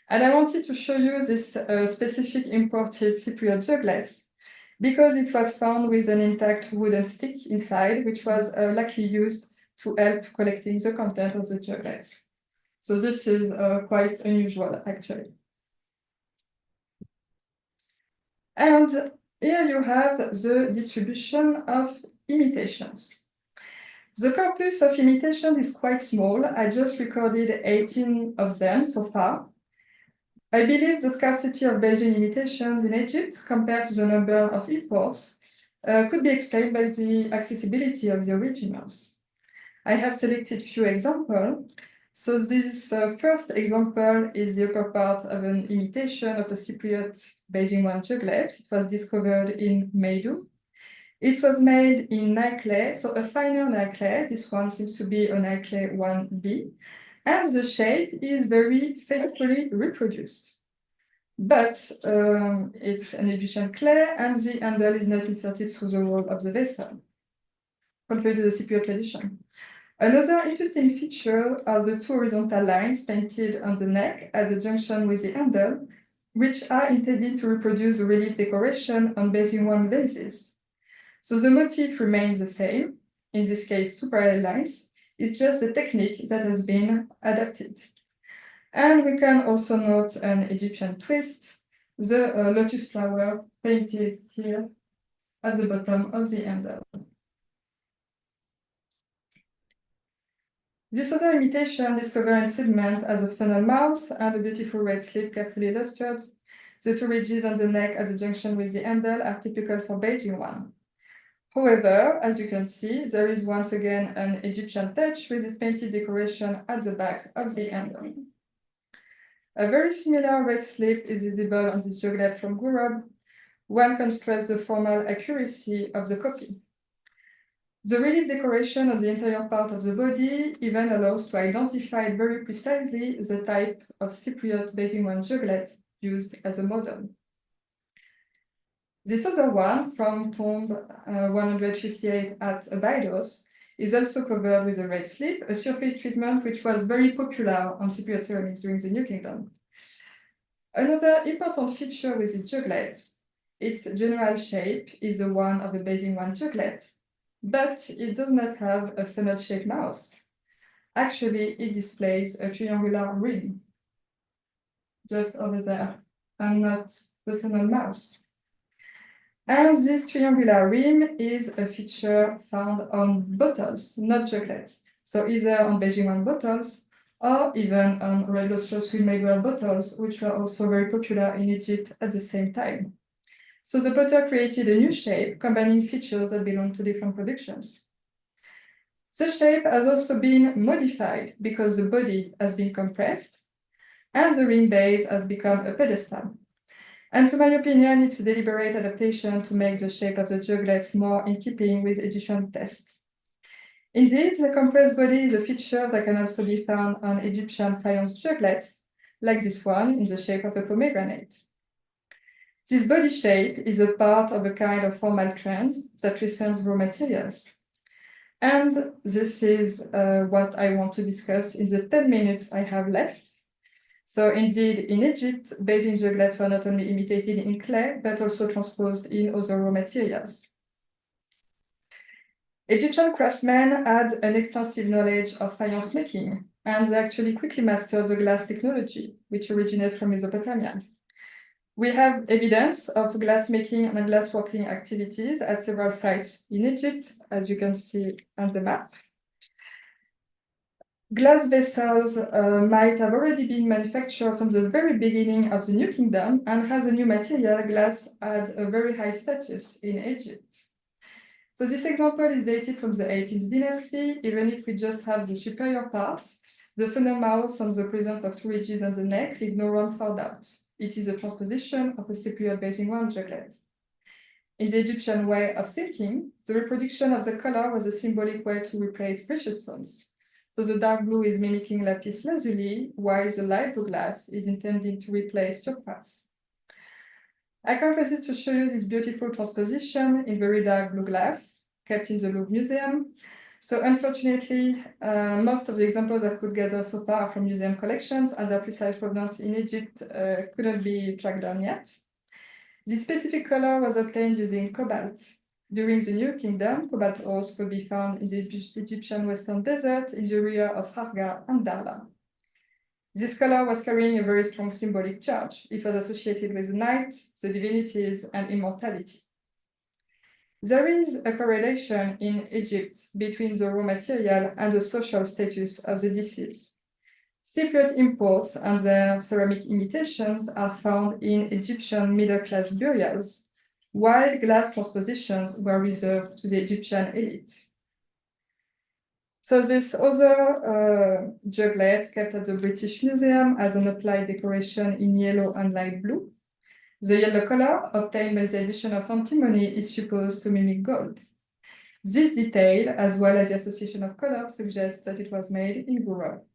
Speaker 2: And I wanted to show you this specific imported Cypriot juglets because it was found with an intact wooden stick inside, which was likely used to help collecting the content of the juglets. So this is quite unusual, actually. And here you have the distribution of imitations. The corpus of imitations is quite small. I just recorded 18 of them so far. I believe the scarcity of Beijing imitations in Egypt compared to the number of imports could be explained by the accessibility of the originals. I have selected few examples. So this first example is the upper part of an imitation of a Cypriot Beijing one juglet. It was discovered in Meidu. It was made in Nile clay, so a finer Nile clay. This one seems to be a Nile clay 1B. And the shape is very faithfully reproduced. But it's an Egyptian clay and the handle is not inserted through the wall of the vessel, contrary to the Cypriot tradition. Another interesting feature are the two horizontal lines painted on the neck at the junction with the handle, which are intended to reproduce the relief decoration on Beijing one vases. So the motif remains the same, in this case 2 parallel lines, it's just the technique that has been adapted. And we can also note an Egyptian twist, the lotus flower painted here at the bottom of the handle. This other imitation discovered in sediment as a funnel mouth and a beautiful red slip carefully illustrated. The 2 ridges on the neck at the junction with the handle are typical for Beijing one. However, as you can see, there is once again an Egyptian touch with this painted decoration at the back of the handle. A very similar red slip is visible on this juglet from Gurab. One can stress the formal accuracy of the copy. The relief decoration on the interior part of the body even allows to identify very precisely the type of Cypriot Beijing one juglet used as a model. This other one from tomb 158 at Abydos is also covered with a red slip, a surface treatment which was very popular on Cypriot ceramics during the New Kingdom. Another important feature with this juglet, its general shape is the one of a Beijing one juglet, but it does not have a funnel-shaped mouth. Actually, it displays a triangular rim, just over there, and not the funnel mouth. And this triangular rim is a feature found on bottles, not juglets. So either on Beijing one bottles or even on red lustrous made bottles, which were also very popular in Egypt at the same time. So the potter created a new shape combining features that belong to different productions. The shape has also been modified because the body has been compressed and the rim base has become a pedestal. And to my opinion, it's a deliberate adaptation to make the shape of the juglets more in keeping with Egyptian taste. Indeed, the compressed body is a feature that can also be found on Egyptian faience juglets, like this one in the shape of a pomegranate. This body shape is a part of a kind of formal trend that concerns raw materials. And this is what I want to discuss in the 10 minutes I have left. So indeed, in Egypt, Beijing juglets were not only imitated in clay, but also transposed in other raw materials. Egyptian craftsmen had an extensive knowledge of faience making, and they actually quickly mastered the glass technology, which originates from Mesopotamia. We have evidence of glassmaking and glassworking activities at several sites in Egypt, as you can see on the map. Glass vessels might have already been manufactured from the very beginning of the New Kingdom, and as a new material, glass had a very high status in Egypt. So this example is dated from the 18th dynasty. Even if we just have the superior part, the funnel mouth and the presence of two ridges on the neck leave no room for doubt. It is a transposition of a Cypriot bathing wand juglet. In the Egyptian way of silking, the reproduction of the color was a symbolic way to replace precious stones. So the dark blue is mimicking lapis lazuli, while the light blue glass is intended to replace turquoise. I can't resist to show you this beautiful transposition in very dark blue glass, kept in the Louvre Museum. So unfortunately, most of the examples I could gather so far are from museum collections, as their precise provenance in Egypt couldn't be tracked down yet. This specific color was obtained using cobalt. During the New Kingdom, cobalt ores could be found in the Egyptian Western Desert in the area of Harga and Darla. This color was carrying a very strong symbolic charge. It was associated with the night, the divinities, and immortality. There is a correlation in Egypt between the raw material and the social status of the deceased. Cypriot imports and their ceramic imitations are found in Egyptian middle-class burials, while glass transpositions were reserved to the Egyptian elite. So this other juglet kept at the British Museum as an applied decoration in yellow and light blue. The yellow color, obtained by the addition of antimony, is supposed to mimic gold. This detail, as well as the association of colors, suggests that it was made in Europe.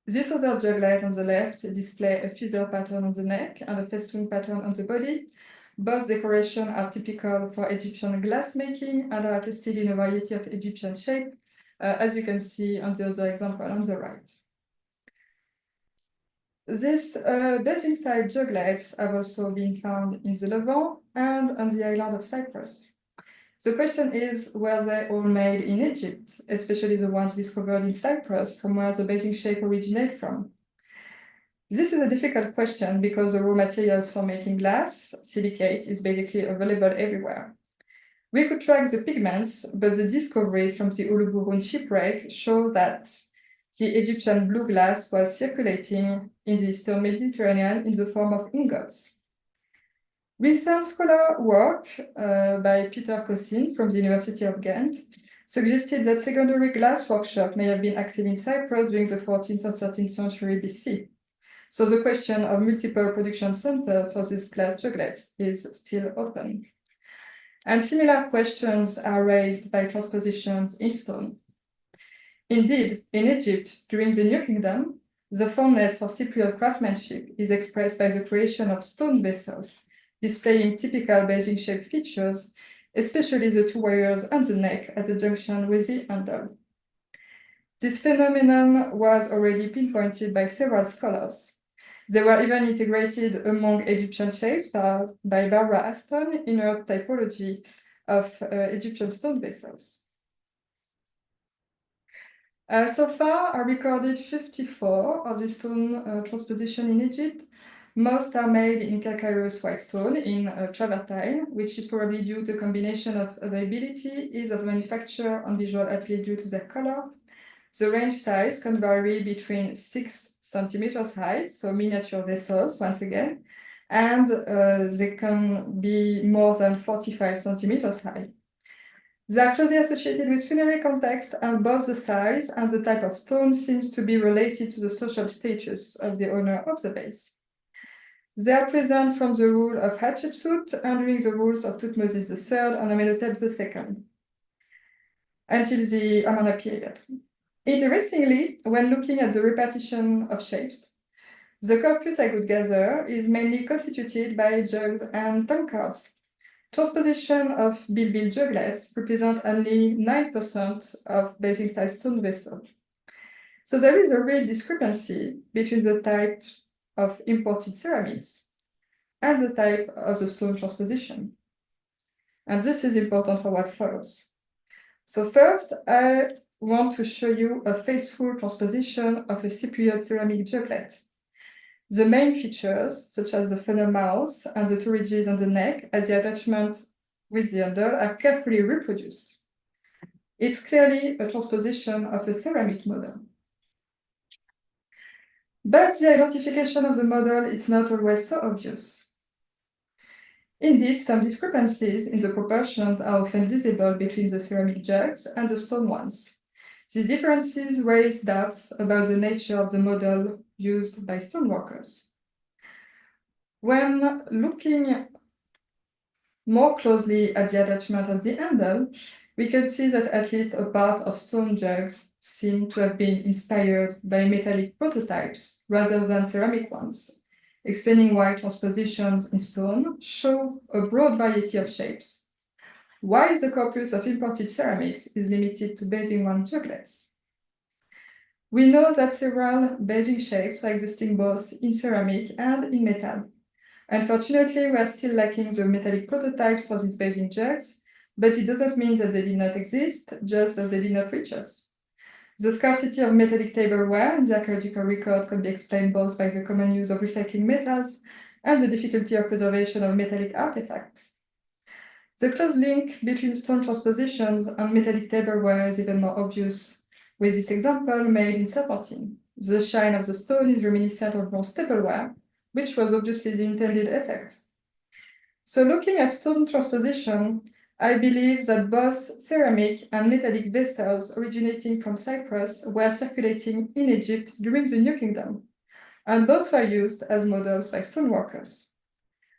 Speaker 2: This other juglet on the left displays a feather pattern on the neck and a festoon pattern on the body. Both decorations are typical for Egyptian glassmaking and are attested in a variety of Egyptian shapes, as you can see on the other example on the right. These bathing-style juglets have also been found in the Levant and on the island of Cyprus. The question is, were they all made in Egypt, especially the ones discovered in Cyprus, from where the bathing shape originated from? This is a difficult question because the raw materials for making glass, silicate, is basically available everywhere. We could track the pigments, but the discoveries from the Uluburun shipwreck show that the Egyptian blue glass was circulating in the Eastern Mediterranean in the form of ingots. Recent scholar work by Peter Cossin from the University of Ghent suggested that secondary glass workshops may have been active in Cyprus during the 14th and 13th century BC. So the question of multiple production centers for these glass juglets is still open. And similar questions are raised by transpositions in stone. Indeed, in Egypt, during the New Kingdom, the fondness for Cypriot craftsmanship is expressed by the creation of stone vessels, displaying typical bathing-shaped features, especially the two wires on the neck at the junction with the handle. This phenomenon was already pinpointed by several scholars. They were even integrated among Egyptian shapes by Barbara Aston in her typology of Egyptian stone vessels. So far, I recorded 54 of the stone transposition in Egypt. Most are made in calcareous white stone in travertine, which is probably due to a combination of availability, ease of manufacture, and visual appeal due to their color. The range size can vary between 6 centimeters high, so miniature vessels once again, and they can be more than 45 centimeters high. They are closely associated with funerary context, and both the size and the type of stone seems to be related to the social status of the owner of the vase. They are present from the rule of Hatshepsut and during the rules of Thutmose III and Amenhotep II until the Amarna period. Interestingly, when looking at the repetition of shapes, the corpus I could gather is mainly constituted by jugs and tankards. Transposition of bilbil juglets represent only 9% of bathing-style stone vessels. So there is a real discrepancy between the type of imported ceramics and the type of the stone transposition. And this is important for what follows. So first, I want to show you a faithful transposition of a Cypriot ceramic juglet. The main features, such as the funnel mouth and the two ridges on the neck as the attachment with the handle, are carefully reproduced. It's clearly a transposition of a ceramic model. But the identification of the model is not always so obvious. Indeed, some discrepancies in the proportions are often visible between the ceramic jugs and the stone ones. These differences raise doubts about the nature of the model used by stoneworkers. When looking more closely at the attachment of the handle, we can see that at least a part of stone jugs seem to have been inspired by metallic prototypes rather than ceramic ones, explaining why transpositions in stone show a broad variety of shapes, while the corpus of imported ceramics is limited to Beijing 1 juglets. We know that several Beijing shapes are existing both in ceramic and in metal. Unfortunately, we are still lacking the metallic prototypes for these Beijing jugs, but it doesn't mean that they did not exist, just that they did not reach us. The scarcity of metallic tableware in the archaeological record can be explained both by the common use of recycling metals and the difficulty of preservation of metallic artifacts. The close link between stone transpositions and metallic tableware is even more obvious with this example made in Serpentine. The shine of the stone is reminiscent of bronze tableware, which was obviously the intended effect. So looking at stone transposition, I believe that both ceramic and metallic vessels originating from Cyprus were circulating in Egypt during the New Kingdom, and both were used as models by stoneworkers.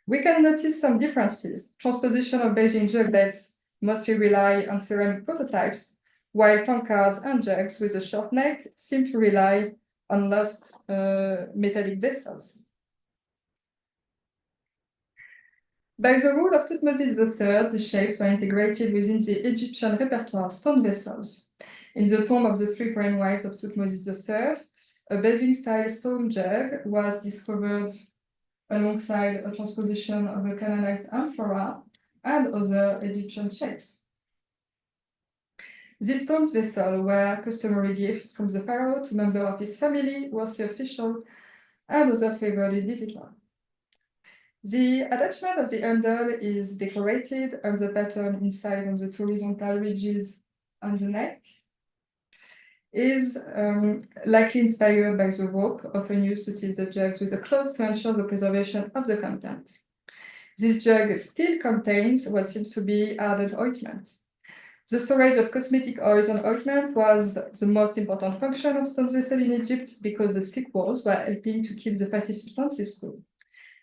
Speaker 2: We can notice some differences. Transposition of Beijing juglets mostly rely on ceramic prototypes, while tankards and jugs with a short neck seem to rely on lost metallic vessels. By the rule of Thutmose III, the shapes were integrated within the Egyptian repertoire of stone vessels. In the tomb of the three foreign wives of Thutmose III, a Beijing-style stone jug was discovered alongside a transposition of a Canaanite amphora and other Egyptian shapes. These stone vessels were customary gifts from the pharaoh to members of his family, wealthy officials, and other favored individuals. The attachment of the handle is decorated, and the pattern inside on the two horizontal ridges on the neck is likely inspired by the rope often used to seal the jugs with a cloth to ensure the preservation of the content. This jug still contains what seems to be ardent ointment. The storage of cosmetic oils and ointment was the most important function of stone vessels in Egypt because the thick walls were helping to keep the fatty substances cool.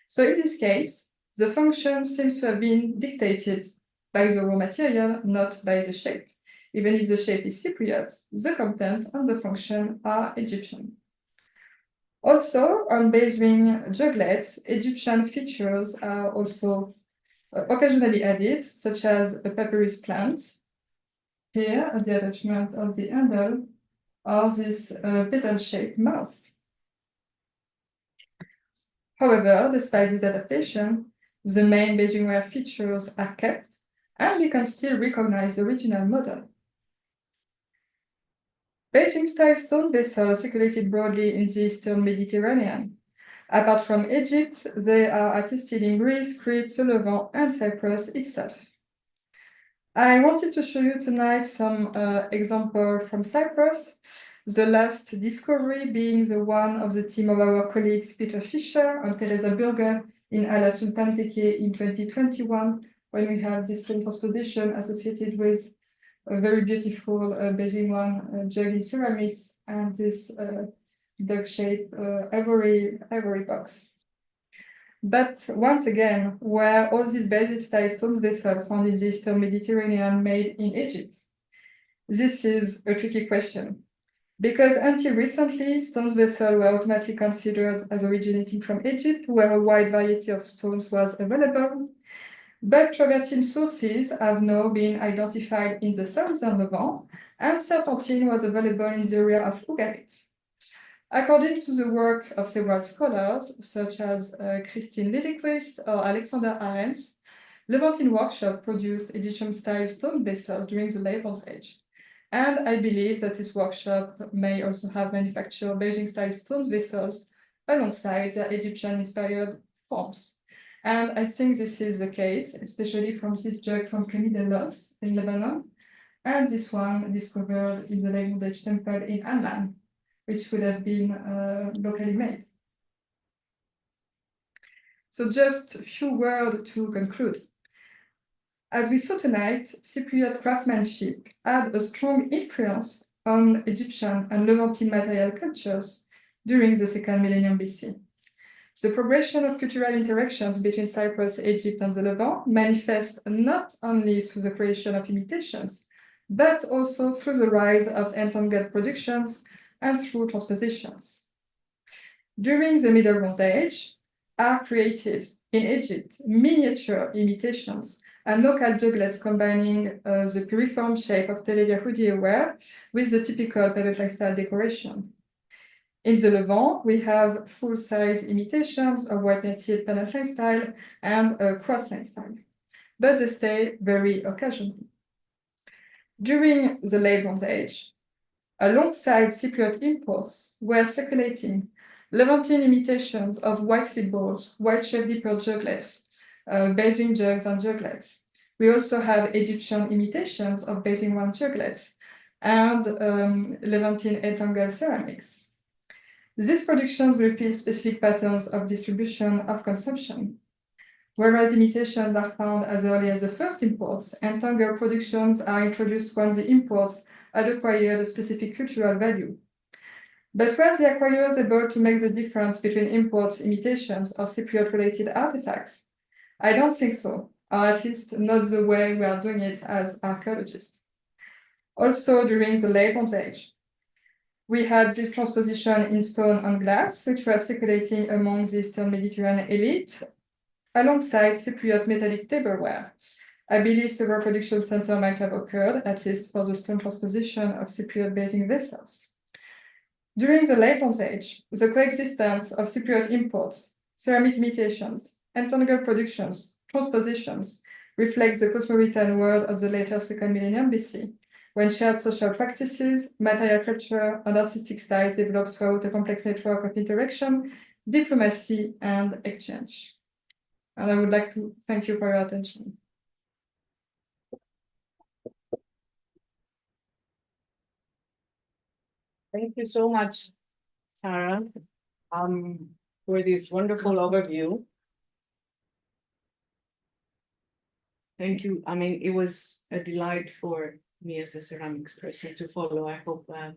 Speaker 2: So in this case, the function seems to have been dictated by the raw material, not by the shape. Even if the shape is Cypriot, the content and the function are Egyptian. Also, on Beijing juglets, Egyptian features are also occasionally added, such as a papyrus plant, here at the attachment of the handle, or this petal-shaped mouth. However, despite this adaptation, the main Beijingware features are kept, and we can still recognize the original model. Beijing-style stone vessels circulated broadly in the Eastern Mediterranean. Apart from Egypt, they are attested in Greece, Crete, the Levant, and Cyprus itself. I wanted to show you tonight some examples from Cyprus, the last discovery being the one of the team of our colleagues Peter Fischer and Teresa Burger in Ala Sultan Teke in 2021, when we have this stone transposition associated with a very beautiful Beijing 1 jug in ceramics and this dog-shaped ivory box. But once again, were all these Beijing-style stone vessels found in the Eastern Mediterranean made in Egypt? This is a tricky question, because until recently, stone vessels were automatically considered as originating from Egypt, where a wide variety of stones was available. But travertine sources have now been identified in the southern Levant, and serpentine was available in the area of Ugarit. According to the work of several scholars, such as Christine Liljeqvist or Alexander Arends, Levantine workshop produced Egyptian-style stone vessels during the Late Bronze Age. And I believe that this workshop may also have manufactured Beijing-style stone vessels alongside their Egyptian-inspired forms. And I think this is the case, especially from this jug from Camille in Lebanon, and this one discovered in the Levantine temple in Amman, which would have been locally made. So just a few words to conclude. As we saw tonight, Cypriot craftsmanship had a strong influence on Egyptian and Levantine material cultures during the second millennium BC. The progression of cultural interactions between Cyprus, Egypt, and the Levant manifests not only through the creation of imitations, but also through the rise of entangled productions and through transpositions. During the Middle Bronze Age, are created in Egypt miniature imitations and local juglets combining the piriform shape of Tele-Yahudi ware with the typical Peloton style decoration. In the Levant, we have full-size imitations of white-painted penalty style and cross-line style, but they stay very occasional. During the Late Bronze Age, alongside Cypriot imports were circulating Levantine imitations of white slit bowls, white chef dipper juglets, bathing jugs and juglets. We also have Egyptian imitations of bathing wine juglets and Levantine entangled ceramics. These productions reveal specific patterns of distribution of consumption. Whereas imitations are found as early as the first imports, entangled productions are introduced when the imports had acquired a specific cultural value. But were the acquirers able to make the difference between imports, imitations, or Cypriot-related artifacts? I don't think so, or at least not the way we are doing it as archaeologists. Also, during the Late Bronze Age, we had this transposition in stone and glass, which were circulating among the Eastern Mediterranean elite, alongside Cypriot metallic tableware. I believe several production centers might have occurred, at least for the stone transposition of Cypriot bathing vessels. During the Late Bronze Age, the coexistence of Cypriot imports, ceramic imitations, entangled productions, transpositions reflects the cosmopolitan world of the later second millennium BC, when shared social practices, material culture, and artistic styles developed throughout a complex network of interaction, diplomacy, and exchange. And I would like to thank you for your attention.
Speaker 3: Thank you so much, Sarah, for this wonderful overview. Thank you. I mean, it was a delight for me as a ceramics person to follow. I hope that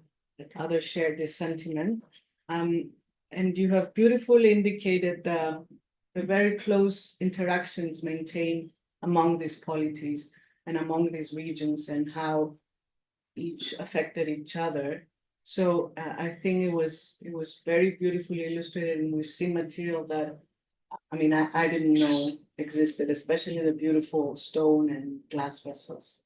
Speaker 3: others share this sentiment. And you have beautifully indicated the very close interactions maintained among these polities and among these regions and how each affected each other. So I think it was very beautifully illustrated, and we've seen material that, I mean, I didn't know existed, especially the beautiful stone and glass vessels.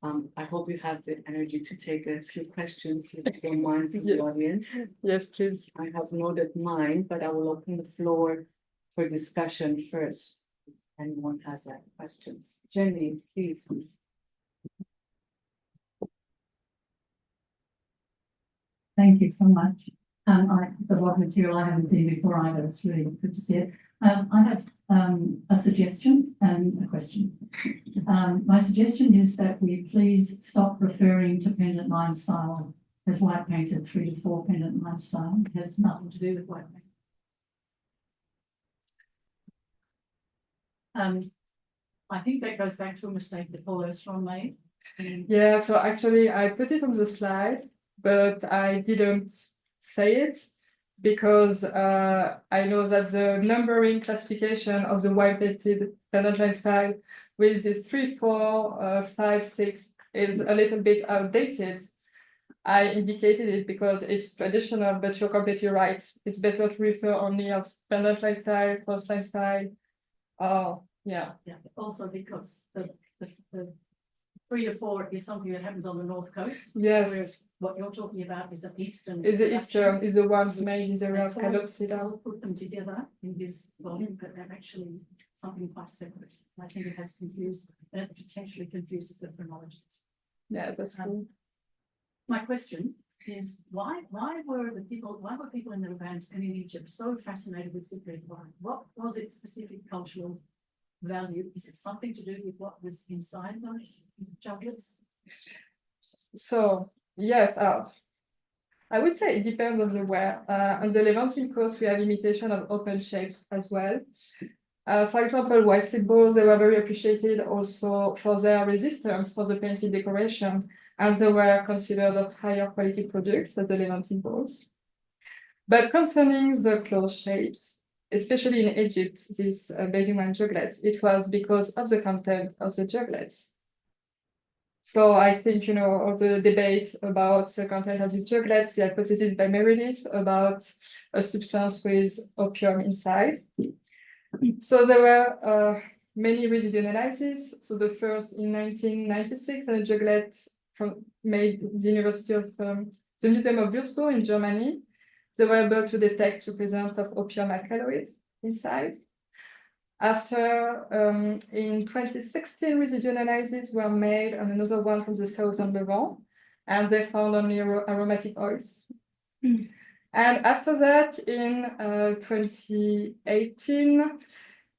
Speaker 3: I hope you have the energy to take a few questions, if you don't mind, from the audience.
Speaker 2: Yes, please.
Speaker 3: I have noted mine, but I will open the floor for discussion first. If anyone has questions. Jenny, please.
Speaker 4: Thank you so much. It's a lot of material I haven't seen before either. It's really good to see it. I have a suggestion and a question. My suggestion is that we please stop referring to pendant line style as white painted 3 to 4 pendant line style. It has nothing to do with white paint. I think that goes back to a mistake that Paul Ostrom made.
Speaker 2: Yeah, so actually I put it on the slide, but I didn't say it because I know that the numbering classification of the white painted pendant line style with this 3, 4, 5, 6 is a little bit outdated. I indicated it because it's traditional, but you're completely right. It's better to refer only of pendant line style, cross line style. Yeah.
Speaker 4: Also because the 3 to 4 is something that happens on the north coast.
Speaker 2: Yes.
Speaker 4: Whereas what you're talking about is the eastern.
Speaker 2: Is the eastern, is the ones made in the area of Calopsida.
Speaker 4: I'll put them together in this volume, but they're actually something quite separate. I think it has confused, it potentially confuses the chronologies.
Speaker 2: Yeah, that's cool.
Speaker 4: My question is why were people in the Levant and in Egypt so fascinated with Cypriot wine? What was its specific cultural value? Is it something to do with what was inside those juglets?
Speaker 2: So yes, I would say it depends on the where. On the Levantine coast, we have imitation of open shapes as well. For example, white slip balls, they were very appreciated also for their resistance for the painted decoration, and they were considered of higher quality products than the Levantine balls. But concerning the closed shapes, especially in Egypt, these Beijing wine juglets, it was because of the content of the juglets. So I think, all the debate about the content of these juglets, the hypothesis by Meredith about a substance with opium inside. So there were many residue analyses. So the first in 1996, a juglet made the University of the Museum of Würzburg in Germany. They were able to detect the presence of opium alkaloid inside. After, in 2016, residue analyses were made on another one from the southern Levant, and they found only aromatic oils. And after that, in 2018,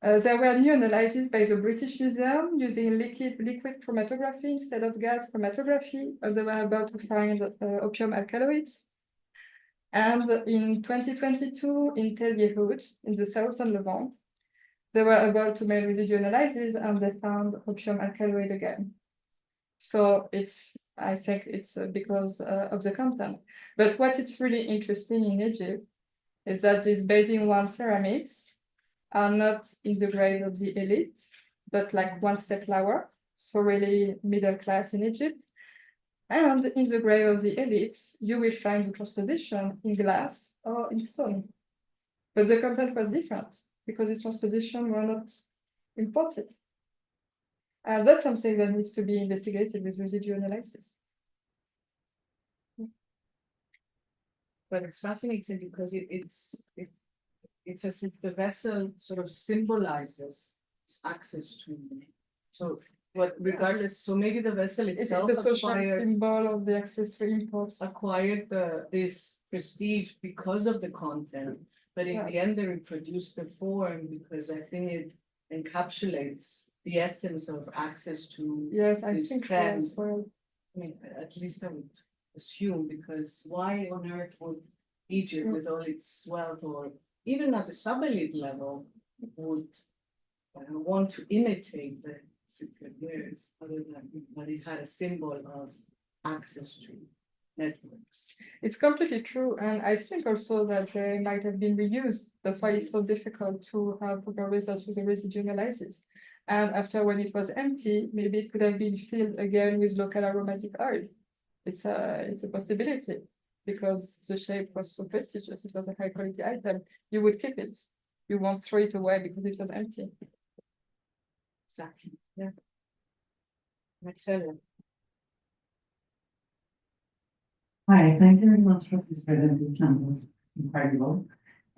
Speaker 2: there were new analyses by the British Museum using liquid chromatography instead of gas chromatography, and they were able to find opium alkaloids. And in 2022, in Tel Yehoud, in the southern Levant, they were able to make residue analysis and they found opium alkaloid again. So I think it's because of the content. But what is really interesting in Egypt is that these Beijing wine ceramics are not in the grade of the elite, but like one step lower, so really middle class in Egypt. And in the grade of the elites, you will find the transposition in glass or in stone. But the content was different, because its transposition were not imported. And that's something that needs to be investigated with residue analysis.
Speaker 3: But it's fascinating because it's as if the vessel sort of symbolizes its access to. So regardless, so maybe the vessel itself
Speaker 2: it's a social symbol of the access to imports.
Speaker 3: Acquired this prestige because of the content. But in the end, they reproduce the form because I think it encapsulates the essence of access to
Speaker 2: I
Speaker 3: this
Speaker 2: think
Speaker 3: trend.
Speaker 2: so as well.
Speaker 3: I mean, at least I would assume, because why on earth would Egypt, with all its wealth, or even at the sub-elite level, would want to imitate the Cypriot wares, other than that it had a symbol of access to networks?
Speaker 2: It's completely true, and I think also that they might have been reused. That's why it's so difficult to have proper results with the residue analysis. And after, when it was empty, maybe it could have been filled again with local aromatic oil. It's a possibility, because the shape was so prestigious. It was a high quality item. You would keep it. You won't throw it away because it was empty.
Speaker 3: Exactly. Yeah. Excellent.
Speaker 5: Hi, thank you very much for this presentation. It was incredible.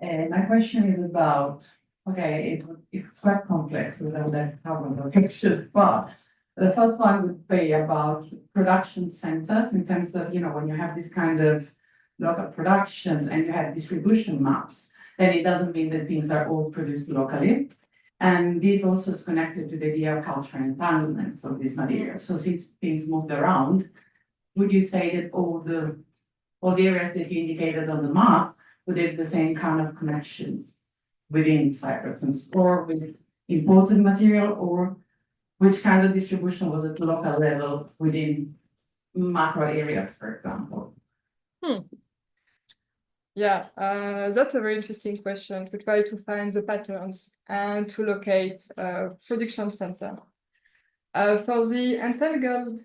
Speaker 5: My question is about, it's quite complex, so I would like to cover the pictures, but the first one would be about production centers in terms of, when you have this kind of local productions and you have distribution maps, then it doesn't mean that things are all produced locally. And this also is connected to the idea of cultural entanglements of these materials. So since things moved around, would you say that all the areas that you indicated on the map would have the same kind of connections within Cyprus, or with imported material, or which kind of distribution was at the local level within macro areas, for example?
Speaker 2: Yeah, that's a very interesting question, to try to find the patterns and to locate production center. For the entangled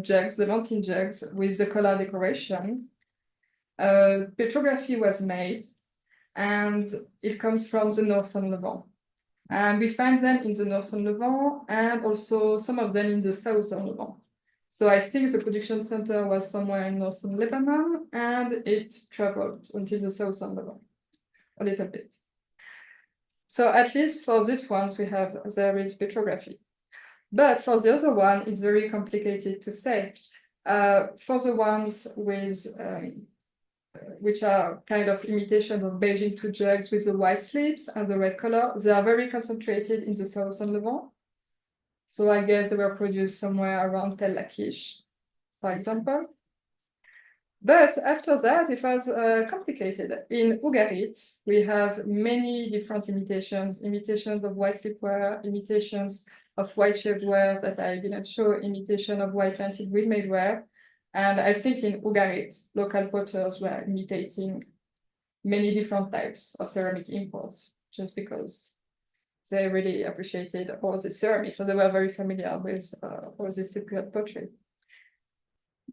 Speaker 2: jugs, the Levantine jugs with the color decoration, petrography was made, and it comes from the northern Levant. And we find them in the northern Levant and also some of them in the southern Levant. So I think the production center was somewhere in northern Lebanon, and it traveled until the southern Levant a little bit. So at least for this one, there is petrography. But for the other one, it's very complicated to say. For the ones with which are kind of imitations of Beijing two jugs with the white slips and the red color, they are very concentrated in the southern Levant. So I guess they were produced somewhere around Tel Lachish, for example. But after that, it was complicated. In Ugarit, we have many different imitations of white slipware, imitations of white shaved ware that I didn't show, imitation of white planted wheel-made ware. And I think in Ugarit, local potters were imitating many different types of ceramic imports, just because they really appreciated all the ceramics, so they were very familiar with all the Cypriot pottery.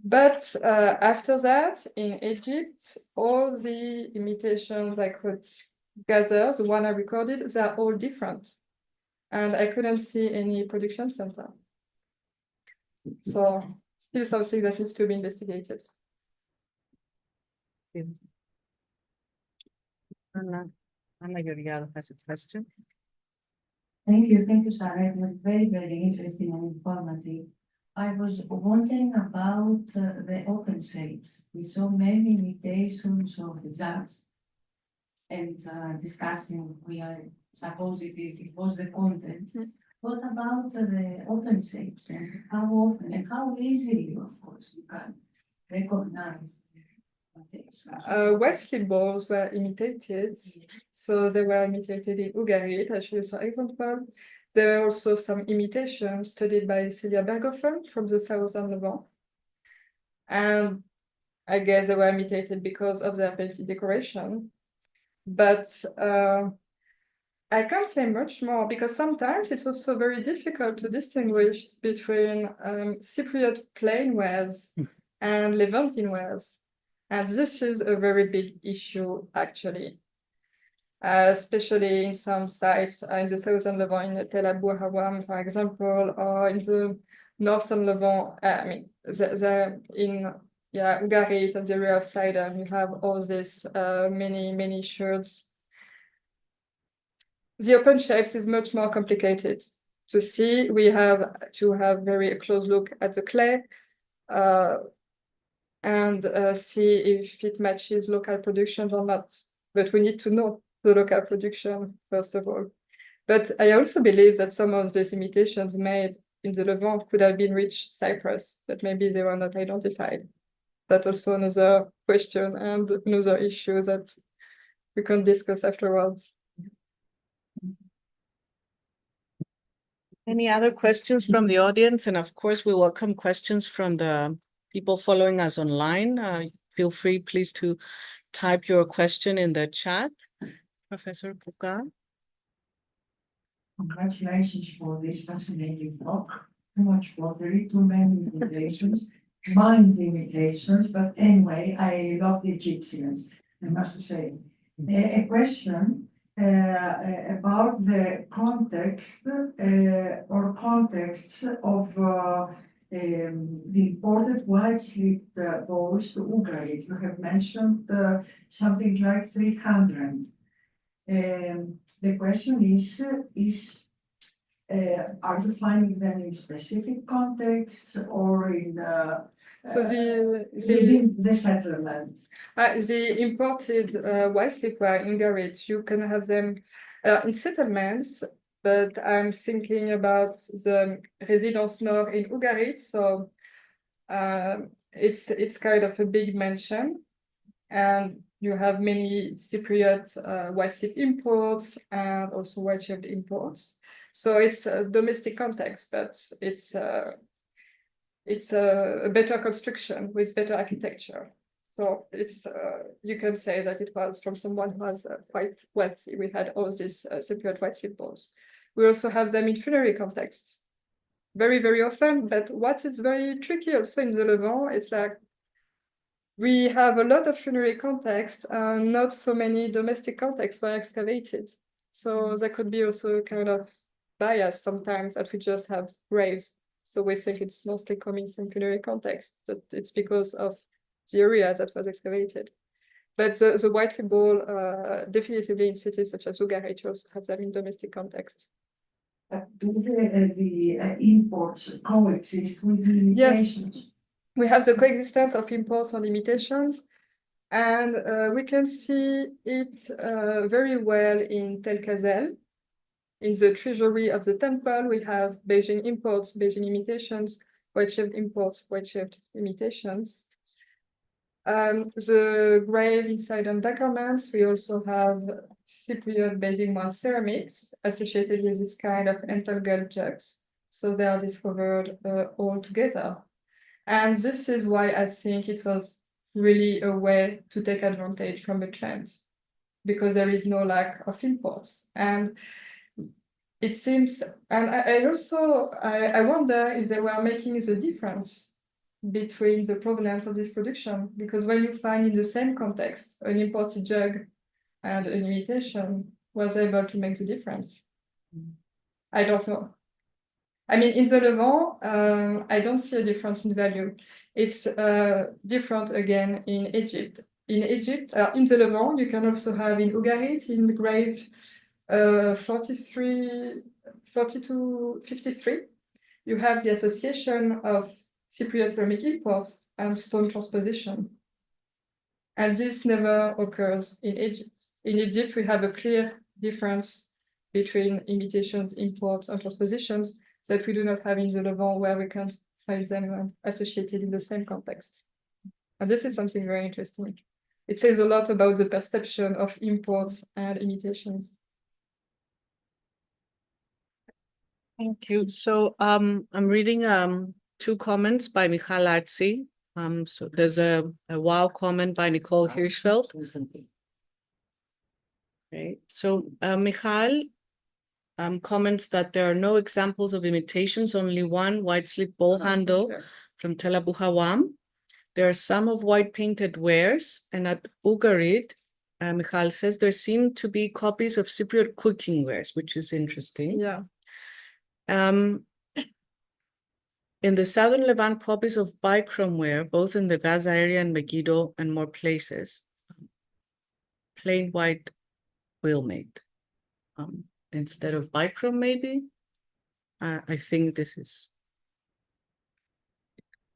Speaker 2: But after that, in Egypt, all the imitations I could gather, the one I recorded, they're all different. And I couldn't see any production center. So still something that needs to be investigated.
Speaker 3: Anna Georgiadou has a question.
Speaker 6: Thank you, Sarah. It was very, very interesting and informative. I was wondering about the open shapes. We saw many imitations of the jugs and discussing, I suppose it was the content. What about the open shapes and how often and how easily, of course, you can recognize
Speaker 2: white slip balls were imitated, so they were imitated in Ugarit. I show you some example. There were also some imitations studied by Celia Berghofen from the southern Levant. And I guess they were imitated because of their painted decoration. But I can't say much more because sometimes it's also very difficult to distinguish between Cypriot plain wares and Levantine wares. And this is a very big issue, actually, especially in some sites in the southern Levant, in Tel Abu Hawam, for example, or in the northern Levant. I mean, in Ugarit and the area of Sidon, you have all these many shirts. The open shapes is much more complicated to see. We have to have very close look at the clay. And see if it matches local production or not. But we need to know the local production, first of all. But I also believe that some of these imitations made in the Levant could have been reached Cyprus, but maybe they were not identified. That's also another question and another issue that we can discuss afterwards.
Speaker 3: Any other questions from the audience? And of course, we welcome questions from the people following us online. Feel free, please, to type your question in the chat. Professor Kuka.
Speaker 1: Congratulations for this fascinating talk. Too much pottery, too many imitations, mind imitations, but anyway, I love the Egyptians, I must say. A question about the context or contexts of the imported white slip balls to Ugarit. You have mentioned something like 300. The question is are you finding them in specific contexts or in within the settlement?
Speaker 2: The imported white slipware in Ugarit, you can have them in settlements, but I'm thinking about the Residence Nord in Ugarit, so it's kind of a big mansion, and you have many Cypriot white slip imports and also white shaved imports. So it's a domestic context, but it's a better construction with better architecture. So it's you can say that it was from someone who was quite wealthy. We had all these Cypriot white slip balls. We also have them in funerary context, very, very often. But what is very tricky also in the Levant, it's like we have a lot of funerary context and not so many domestic contexts were excavated. So there could be also kind of bias sometimes that we just have graves. So we think it's mostly coming from funerary context, but it's because of the area that was excavated. But the white slip ball definitively in cities such as Ugarit also have them in domestic context.
Speaker 1: Do the imports coexist with the imitations?
Speaker 2: we have the coexistence of imports and imitations, and we can see it very well in Tel Kazel. In the treasury of the temple, we have Beijing imports, Beijing imitations, white-shaped imports, white-shaped imitations. The grave inside undergarments, we also have Cypriot Beijing one ceramics associated with this kind of entangled jugs. So they are discovered all together. And this is why I think it was really a way to take advantage from the trend, because there is no lack of imports. And it seems, and I wonder if they were making the difference between the provenance of this production, because when you find in the same context an imported jug and an imitation, was able to make the difference? I don't know. I mean, in the Levant, I don't see a difference in value. It's different again in Egypt. In Egypt, in the Levant, you can also have in Ugarit, in the grave 4253, you have the association of Cypriot ceramic imports and stone transposition. And this never occurs in Egypt. In Egypt, we have a clear difference between imitations, imports, and transpositions that we do not have in the Levant, where we can find them associated in the same context. And this is something very interesting. It says a lot about the perception of imports and imitations.
Speaker 3: Thank you. So I'm reading two comments by Michal Artzi. So there's a wow comment by Nicole Hirschfeld. Okay, so Michal comments that there are no examples of imitations, only one white slip ball handle from Tel Abu Hawam. There are some of white painted wares, and at Ugarit, Michal says there seem to be copies of Cypriot cooking wares, which is interesting.
Speaker 2: Yeah.
Speaker 3: In the southern Levant, copies of bichrome ware, both in the Gaza area and Megiddo and more places, plain white wheel-made. Instead of bichrome, maybe? I think this is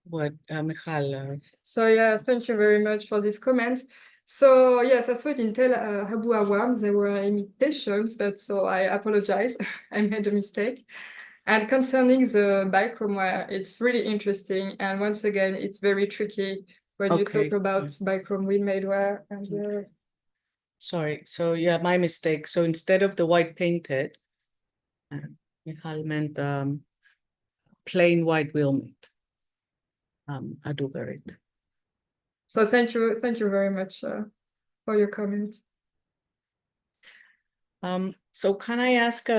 Speaker 3: what Michal...
Speaker 2: So yeah, thank you very much for this comment. So yes, I saw it in Tel Abu Awam, there were imitations, but so I apologize, I made a mistake. And concerning the bichrome ware, it's really interesting. And once again, it's very tricky when you talk about bichrome wheel-made ware. And
Speaker 3: Sorry, so yeah, my mistake. So instead of the white painted, Michal meant plain white wheel-made at Ugarit.
Speaker 2: So thank you very much for your comment.
Speaker 3: So can I ask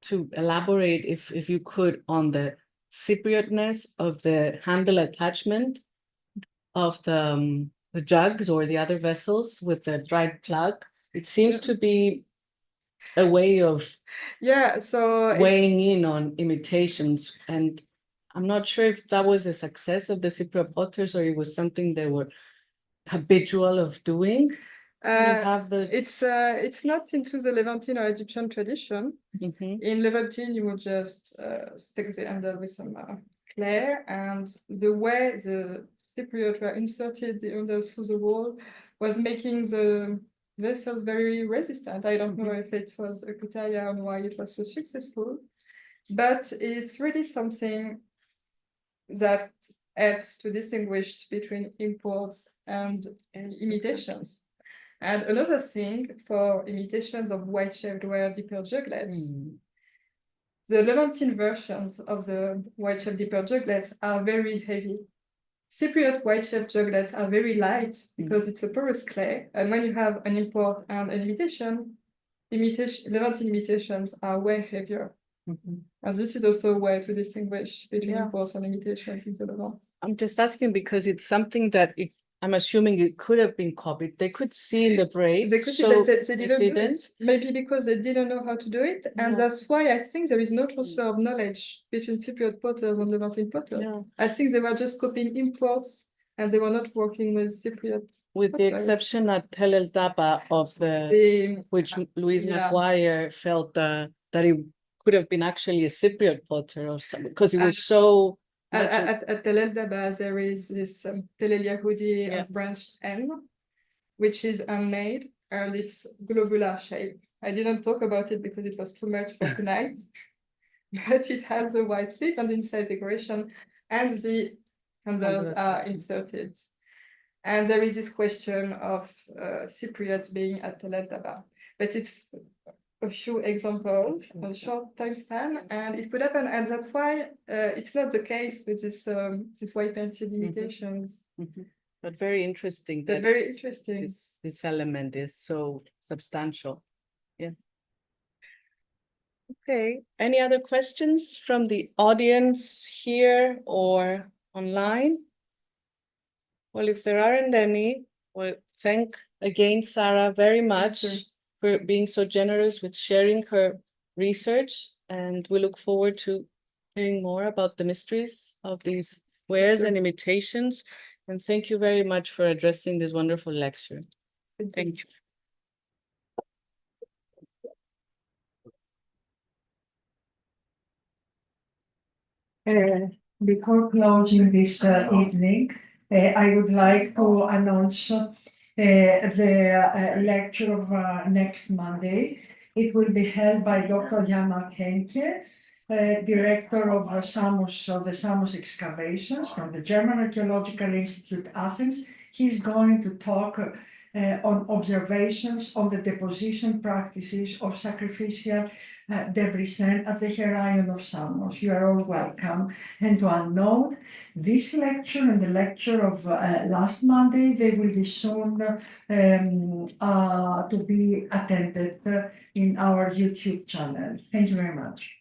Speaker 3: to elaborate, if you could, on the Cypriotness of the handle attachment of the jugs or the other vessels with the dried plug? It seems to be a way of weighing in on imitations, and I'm not sure if that was a success of the Cypriot potters or it was something they were habitual of doing.
Speaker 2: It's not into the Levantine or Egyptian tradition. In Levantine, you would just stick the handle with some clay, and the way the Cypriot were inserted the handles through the wall was making the vessels very resistant. I don't know if it was a criteria on why it was so successful, but it's really something that helps to distinguish between imports and imitations. And another thing for imitations of white-shaped ware deeper juglets, the Levantine versions of the white-shaped deeper juglets are very heavy. Cypriot white-shaped juglets are very light because it's a porous clay. And when you have an import and an imitation, Levantine imitations are way heavier. And this is also a way to distinguish between imports and imitations in the Levant.
Speaker 3: I'm just asking because it's something that I'm assuming it could have been copied. They could see in the braid.
Speaker 2: They could see, but they didn't do it. Maybe because they didn't know how to do it. And that's why I think there is no transfer of knowledge between Cypriot potters and Levantine potters. I think they were just copying imports and they were not working with Cypriot.
Speaker 3: With the exception at Tel El Daba of which Louise McGuire felt that it could have been actually a Cypriot potter or something, because it was so
Speaker 2: At Tel El Daba, there is this Tel El Yahudi
Speaker 3: Yeah.
Speaker 2: branch N, which is handmade and it's globular shape. I didn't talk about it because it was too much for tonight, but it has a white sleeve and inside decoration, and the handles are inserted. And there is this question of Cypriots being at Tel El Daba, but it's a few examples, a short time span, and it could happen, and that's why it's not the case with this white painted imitations.
Speaker 3: But very interesting.
Speaker 2: But
Speaker 3: that
Speaker 2: very interesting.
Speaker 3: This element is so substantial. Yeah. Okay. Any other questions from the audience here or online? Well, if there aren't any, well, thank again Sarah very much for being so generous with sharing her research, and we look forward to hearing more about the mysteries of these wares and imitations. And thank you very much for addressing this wonderful lecture. Thank you.
Speaker 1: Before closing this evening, I would like to announce the lecture of next Monday. It will be held by Dr. Jan Henke, director of the Samos excavations from the German Archaeological Institute, Athens. He's going to talk on observations on the deposition practices of sacrificial debris at the Heraion of Samos. You are all welcome. And to unnote, this lecture and the lecture of last Monday, they will be soon to be attended in our YouTube channel. Thank you very much.